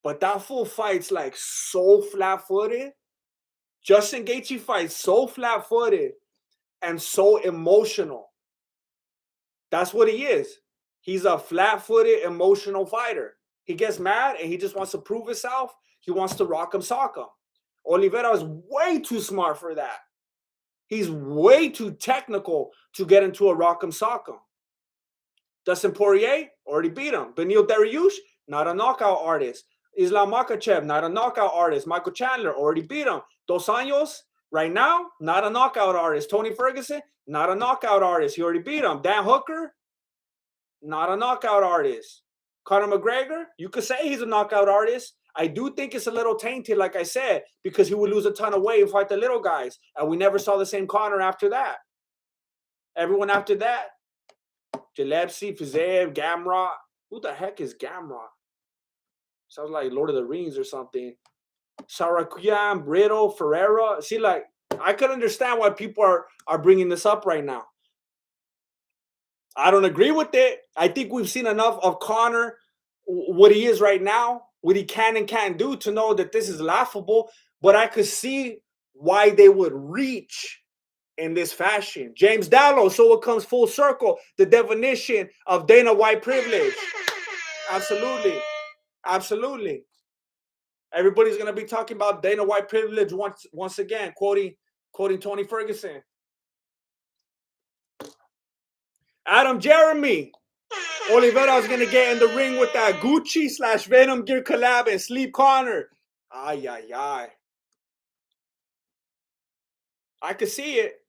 but that fool fights like so flat-footed. Justin Gaethje fights so flat-footed and so emotional. That's what he is. He's a flat-footed, emotional fighter. He gets mad and he just wants to prove himself. He wants to rock him, sock him. Oliveira is way too smart for that. He's way too technical to get into a rock him, sock him. Dustin Poirier already beat him. Beanie Dariush, not a knockout artist. Islam Makhachev, not a knockout artist. Michael Chandler already beat him. Dos Anjos, right now, not a knockout artist. Tony Ferguson, not a knockout artist. He already beat him. Dan Hooker, not a knockout artist. Conor McGregor, you could say he's a knockout artist. I do think it's a little tainted, like I said, because he would lose a ton of weight and fight the little guys. And we never saw the same Conor after that. Everyone after that, Jalebsi, Fizev, Gamrot. Who the heck is Gamrot? Sounds like Lord of the Rings or something. Sarakuyan, Brito, Ferreira. See, like, I could understand why people are bringing this up right now. I don't agree with it. I think we've seen enough of Conor, what he is right now, what he can and can't do to know that this is laughable. But I could see why they would reach in this fashion. James Dallow, so it comes full circle. The definition of Dana White privilege. Absolutely. Absolutely. Everybody's going to be talking about Dana White privilege once again, quoting Tony Ferguson. Adam Jeremy. Oliveira is going to get in the ring with that Gucci/Venom gear collab and sleep Conor. Ay, ay, ay. I could see it.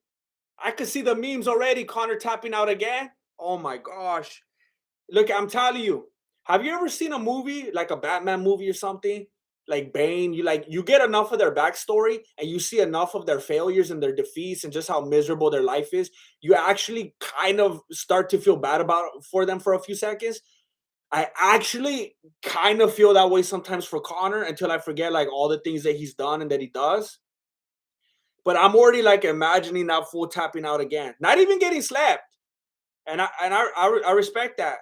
I could see the memes already. Conor tapping out again. Oh my gosh. Look, I'm telling you. Have you ever seen a movie, like a Batman movie or something? Like Bane, you get enough of their backstory and you see enough of their failures and their defeats and just how miserable their life is. You actually kind of start to feel bad for them for a few seconds. I actually kind of feel that way sometimes for Conor until I forget like all the things that he's done and that he does. But I'm already like imagining that fool tapping out again, not even getting slapped, and I respect that.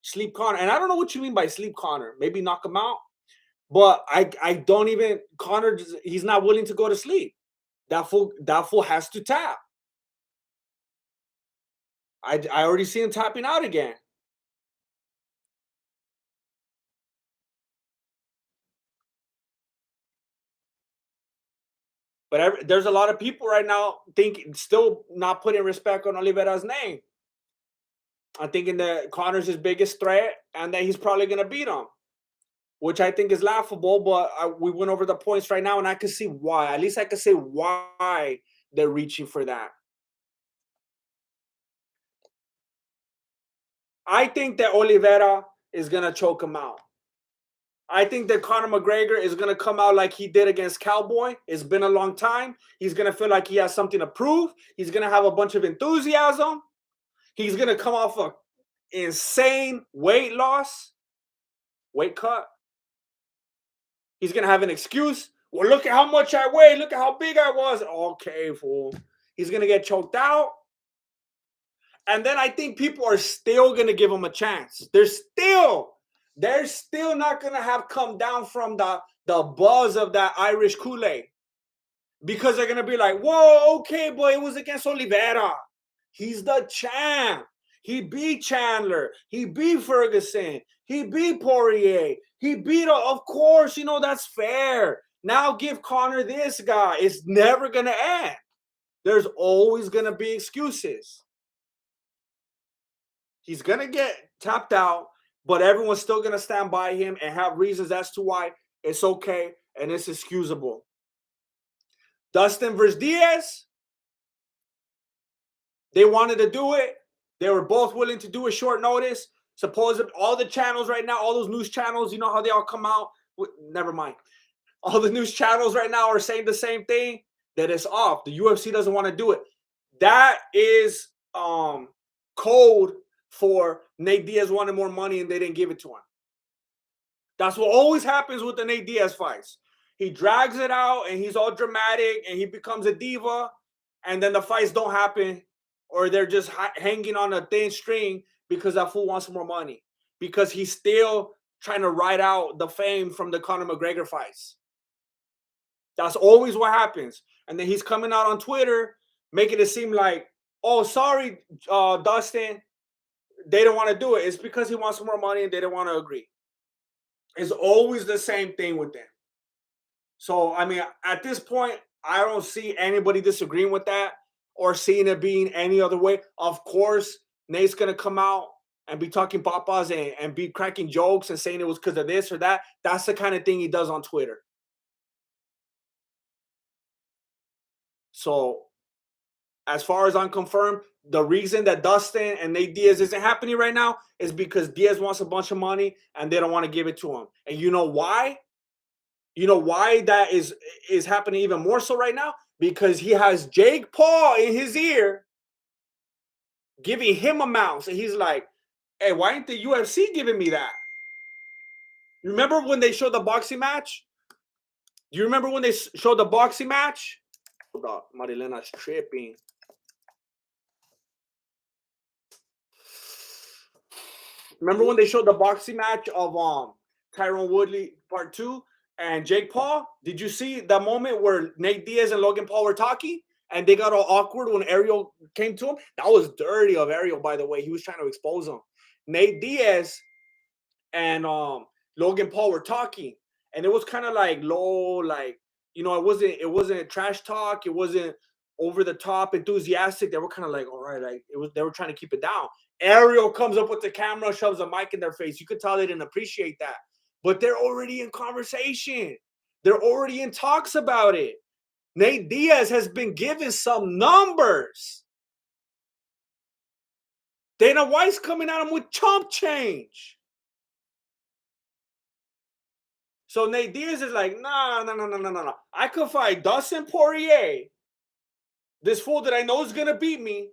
Sleep Conor, and I don't know what you mean by sleep Conor. Maybe knock him out, but I don't even Conor. He's not willing to go to sleep. That fool has to tap. I already see him tapping out again. But there's a lot of people right now still not putting respect on Oliveira's name. I'm thinking that Conor's his biggest threat and that he's probably going to beat him. which I think is laughable. But we went over the points right now, and I can see why. At least I can say why they're reaching for that. I think that Oliveira is gonna choke him out. I think that Conor McGregor is going to come out like he did against Cowboy. It's been a long time. He's going to feel like he has something to prove. He's going to have a bunch of enthusiasm. He's going to come off a insane weight loss, weight cut. He's going to have an excuse. Well, look at how much I weigh. Look at how big I was. Okay, fool. He's going to get choked out. And then I think people are still going to give him a chance. They're still not going to have come down from the buzz of that Irish Kool-Aid. Because they're going to be like, whoa, okay, but it was against Oliveira. He's the champ. He beat Chandler. He beat Ferguson. He beat Poirier. He beat, of course, that's fair. Now give Conor this guy. It's never going to end. There's always going to be excuses. He's going to get tapped out, but everyone's still going to stand by him and have reasons as to why it's okay and it's excusable. Dustin versus Diaz, they wanted to do it. They were both willing to do a short notice. Suppose all the channels right now, all those news channels, you know how they all come out? Never mind. All the news channels right now are saying the same thing, that it's off. The UFC doesn't want to do it. That is code for Nate Diaz wanted more money and they didn't give it to him. That's what always happens with the Nate Diaz fights. He drags it out and he's all dramatic and he becomes a diva, and then the fights don't happen, or they're just hanging on a thin string because that fool wants more money, because he's still trying to ride out the fame from the Conor McGregor fights. That's always what happens. And then he's coming out on Twitter making it seem like, oh, sorry, Dustin, they don't want to do it. It's because he wants more money and they don't want to agree. It's always the same thing with them. So, I mean, at this point, I don't see anybody disagreeing with that or seeing it being any other way. Of course, Nate's going to come out and be talking papas and be cracking jokes and saying it was because of this or that. That's the kind of thing he does on Twitter. So, as far as I'm confirmed, the reason that Dustin and Nate Diaz isn't happening right now is because Diaz wants a bunch of money and they don't want to give it to him. And you know why? You know why that is happening even more so right now? Because he has Jake Paul in his ear giving him amounts. And he's like, hey, why ain't the UFC giving me that? You remember when they showed the boxing match? Do you remember when they showed the boxing match? Hold on, Marilena's tripping. Remember when they showed the boxing match of Tyron Woodley Part 2 and Jake Paul? Did you see that moment where Nate Diaz and Logan Paul were talking and they got all awkward when Ariel came to him? That was dirty of Ariel, by the way. He was trying to expose him. Nate Diaz and Logan Paul were talking, and it was kind of like low, like, it wasn't trash talk. It wasn't over the top enthusiastic. They were kind of like, all right, like they were trying to keep it down. Ariel comes up with the camera, shoves a mic in their face. You could tell they didn't appreciate that. But they're already in conversation. They're already in talks about it. Nate Diaz has been given some numbers. Dana White's coming at him with chump change. So Nate Diaz is like, no. I could fight Dustin Poirier, this fool that I know is going to beat me,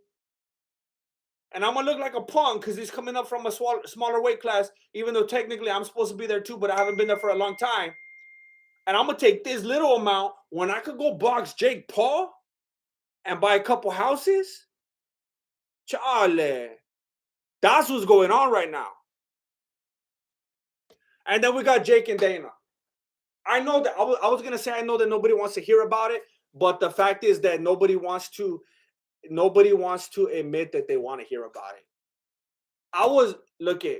and I'm going to look like a punk because he's coming up from a smaller weight class, even though technically I'm supposed to be there too, but I haven't been there for a long time. And I'm going to take this little amount when I could go box Jake Paul and buy a couple houses. Charlie. That's what's going on right now. And then we got Jake and Dana. I know that I was going to say, I know that nobody wants to hear about it, but the fact is that nobody wants to admit that they want to hear about it.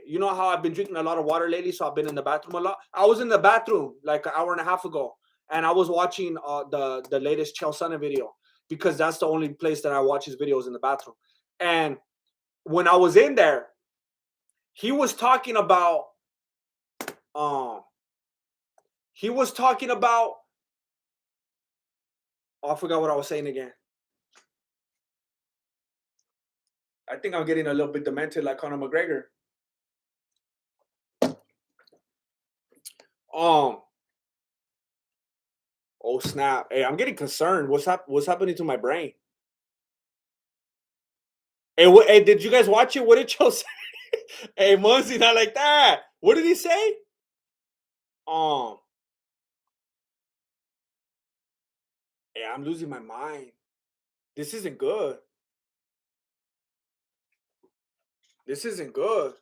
You know how I've been drinking a lot of water lately, so I've been in the bathroom a lot. I was in the bathroom like an hour and a half ago, and I was watching the latest Chael Sonnen video, because that's the only place that I watch his videos, in the bathroom. And when I was in there, he was talking about He was talking about. Oh, I forgot what I was saying again. I think I'm getting a little bit demented like Conor McGregor. Oh snap! Hey, I'm getting concerned. What's happening to my brain? Hey, hey, did you guys watch it? What did Joe say? Hey, Muzzy, not like that. What did he say? Hey, I'm losing my mind. This isn't good. This isn't good.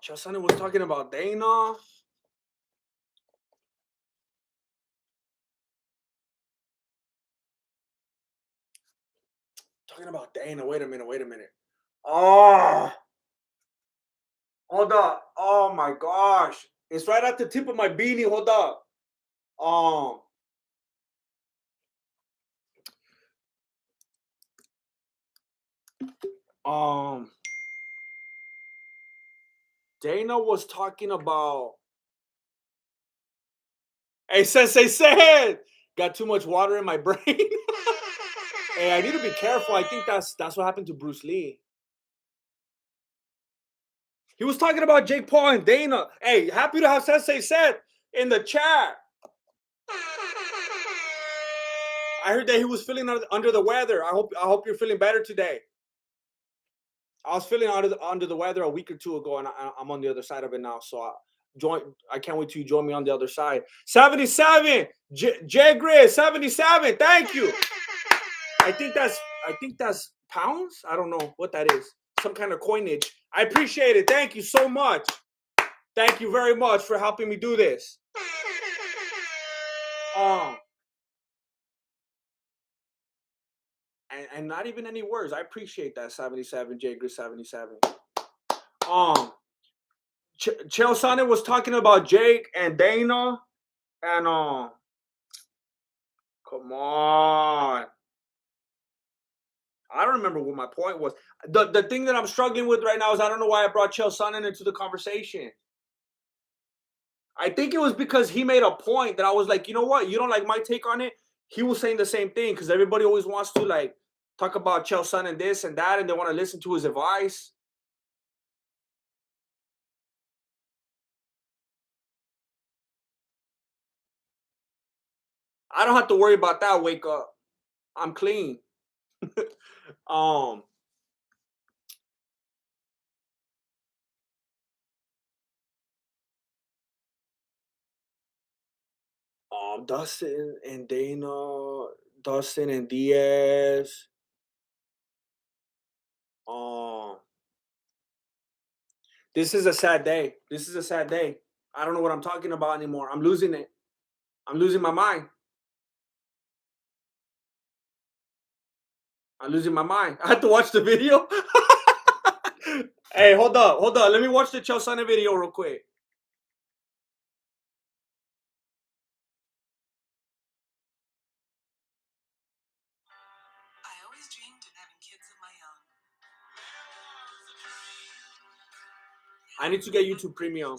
Chelsea was talking about Dana. Talking about Dana. Wait a minute. Oh, hold up. Oh my gosh. It's right at the tip of my beanie. Hold up. Dana was talking about. Hey, Sensei said, got too much water in my brain. Hey, I need to be careful. I think that's what happened to Bruce Lee. He was talking about Jake Paul and Dana. Hey, happy to have Sensei said in the chat. I heard that he was feeling under the weather. I hope you're feeling better today. I was feeling under the weather a week or two ago, and I'm on the other side of it now. So I can't wait till you join me on the other side. 77, J Grizz, 77. Thank you. I think that's pounds. I don't know what that is. Some kind of coinage. I appreciate it. Thank you so much. Thank you very much for helping me do this. And not even any words. I appreciate that. 77, J Grizz 77. Chael Sonnen was talking about Jake and Dana, and come on. I don't remember what my point was. The thing that I'm struggling with right now is I don't know why I brought Chael Sonnen into the conversation. I think it was because he made a point that I was like, you know what? You don't like my take on it? He was saying the same thing because everybody always wants to like talk about Chael Sonnen this and that, and they want to listen to his advice. I don't have to worry about that. Wake up. I'm clean. Dustin and Dana, Dustin and Diaz. This is a sad day. This is a sad day. I don't know what I'm talking about anymore. I'm losing it. I'm losing my mind. I'm losing my mind. I had to watch the video. Hey, hold up. Let me watch the Chael Sonnen video real quick. I always dreamed of having kids of my own. I need to get YouTube Premium. At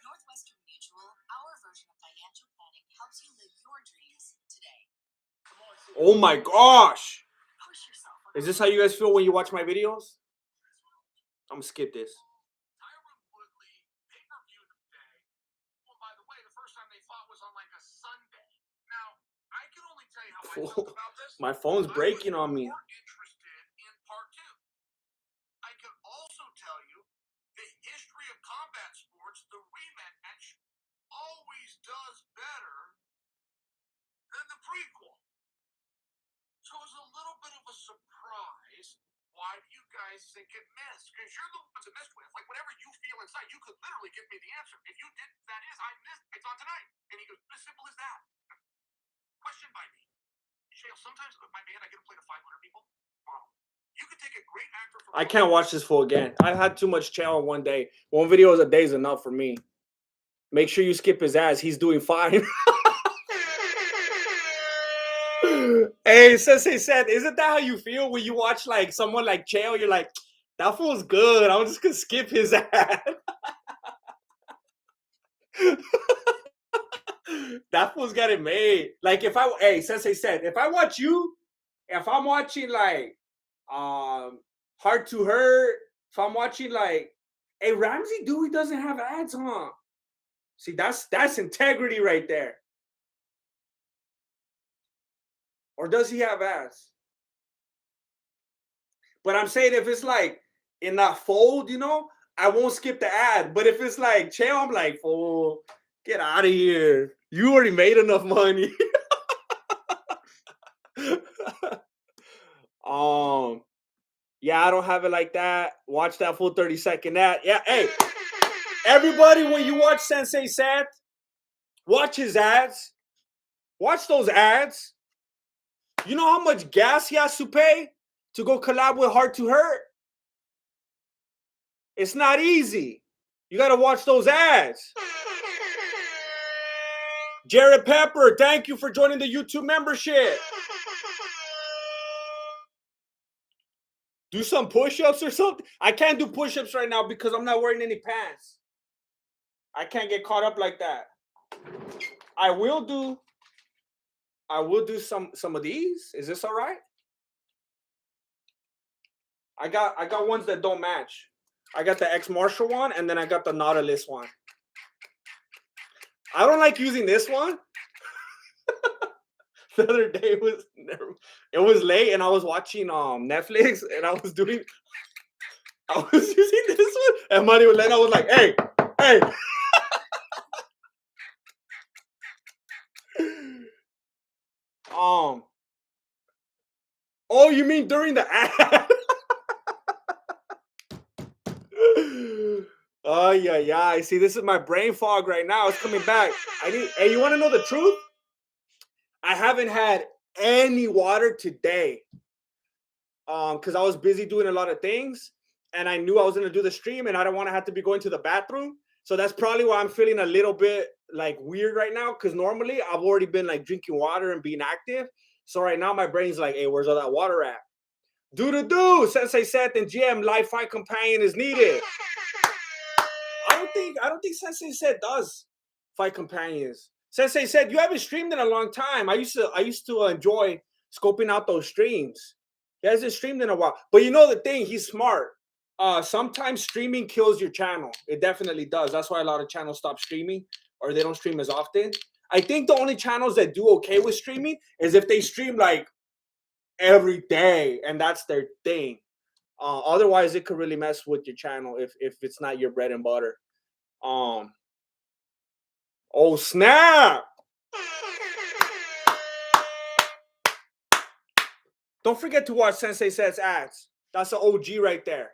Northwestern Mutual, our version of financial planning helps you live your dreams today. Oh my gosh. Is this how you guys feel when you watch my videos? I'm gonna skip this. My phone's breaking on me. I can also tell you the history of combat sports, the rematch always does better than the prequel. So it was a little bit of a surprise. Why do you guys think it missed? Because you're the ones it missed with. Like, whatever you feel inside, you could literally give me the answer. If you did, that is, I missed. It's on tonight. And he goes, as simple as that. Question by me. Shale, sometimes with my band, I get to play to 500 people. Wow. You could take a great actor from. I can't watch this full again. I've had too much Chael in one day. One video a day is enough for me. Make sure you skip his ass. He's doing fine. Hey, Sensei said, isn't that how you feel when you watch like someone like Chael? You're like, That fool's good. I'm just gonna skip his ad. That fool's got it made. Like if Sensei said, if I watch you, if I'm watching like Heart to Hurt, if I'm watching like, hey, Ramsey Dewey doesn't have ads, huh? See, that's integrity right there. Or does he have ads? But I'm saying if it's like in that fold, I won't skip the ad. But if it's like Chael, I'm like, fool, get out of here. You already made enough money. Yeah, I don't have it like that. Watch that full 30-second ad. Yeah, hey, everybody, when you watch Sensei Seth, watch his ads. Watch those ads. You know how much gas he has to pay to go collab with Heart to Hurt? It's not easy. You got to watch those ads. Jared Pepper, thank you for joining the YouTube membership. Do some push-ups or something. I can't do push-ups right now because I'm not wearing any pants. I can't get caught up like that. I will do some of these. Is this all right? I got ones that don't match. I got the X-Marshall one, and then I got the Nautilus one. I don't like using this one. The other day it was late, and I was watching Netflix, and I was using this one, and Mariolena was like, "Hey." Oh, you mean during the ad? Oh yeah. See, this is my brain fog right now. It's coming back. Hey, you want to know the truth? I haven't had any water today. Because I was busy doing a lot of things, and I knew I was gonna do the stream, and I don't want to have to be going to the bathroom. So that's probably why I'm feeling a little bit like weird right now. Because normally I've already been like drinking water and being active. So right now my brain's like, hey, where's all that water at? Do Sensei Seth and GM live fight companion is needed. I don't think Sensei Seth does fight companions. Sensei said you haven't streamed in a long time. I used to enjoy scoping out those streams. He hasn't streamed in a while. But you know the thing, he's smart. Sometimes streaming kills your channel. It definitely does. That's why a lot of channels stop streaming or they don't stream as often. I think the only channels that do okay with streaming is if they stream like every day and that's their thing. Otherwise, it could really mess with your channel if it's not your bread and butter. Oh snap! Don't forget to watch Sensei Says ads. That's an OG right there.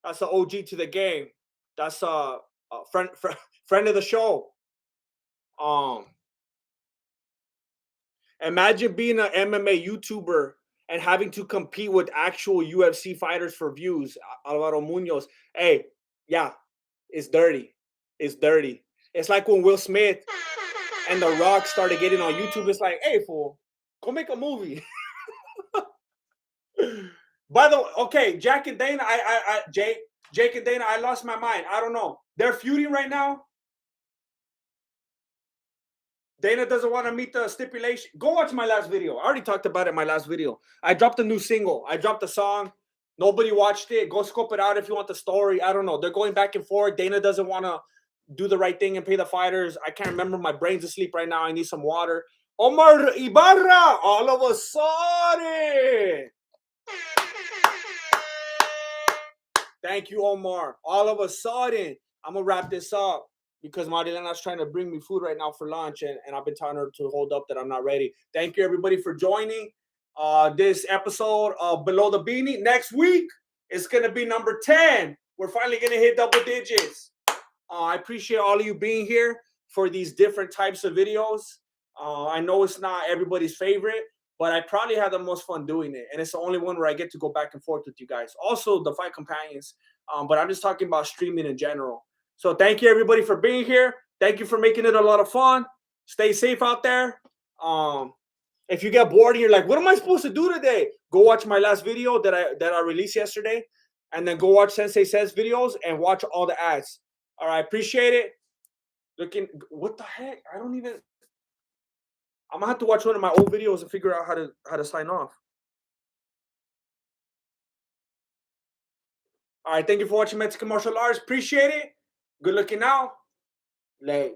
That's an OG to the game. That's a friend of the show. Imagine being an MMA YouTuber and having to compete with actual UFC fighters for views. Alvaro Munoz. Hey, yeah, it's dirty. It's dirty. It's like when Will Smith and The Rock started getting on YouTube. It's like, hey, fool, go make a movie. By the way, okay, Jake and Dana, I lost my mind. I don't know. They're feuding right now. Dana doesn't want to meet the stipulation. Go watch my last video. I already talked about it in my last video. I dropped a new single. I dropped a song. Nobody watched it. Go scope it out if you want the story. I don't know. They're going back and forth. Dana doesn't want to do the right thing and pay the fighters. I can't remember. My brain's asleep right now. I need some water. Omar Ibarra, all of a sudden. Thank you, Omar. All of a sudden, I'm going to wrap this up because Marilena's trying to bring me food right now for lunch, and I've been telling her to hold up that I'm not ready. Thank you, everybody, for joining this episode of Below the Beanie. Next week, it's going to be number 10. We're finally going to hit double digits. I appreciate all of you being here for these different types of videos. I know it's not everybody's favorite, but I probably had the most fun doing it. And it's the only one where I get to go back and forth with you guys. Also, the fight companions. But I'm just talking about streaming in general. So thank you, everybody, for being here. Thank you for making it a lot of fun. Stay safe out there. If you get bored and you're like, what am I supposed to do today? Go watch my last video that I released yesterday. and then go watch Sensei Says videos and watch all the ads. All right, appreciate it. What the heck? I don't even. I'm gonna have to watch one of my old videos and figure out how to sign off. All right, thank you for watching Mexican Martial Arts. Appreciate it. Good looking out. Late.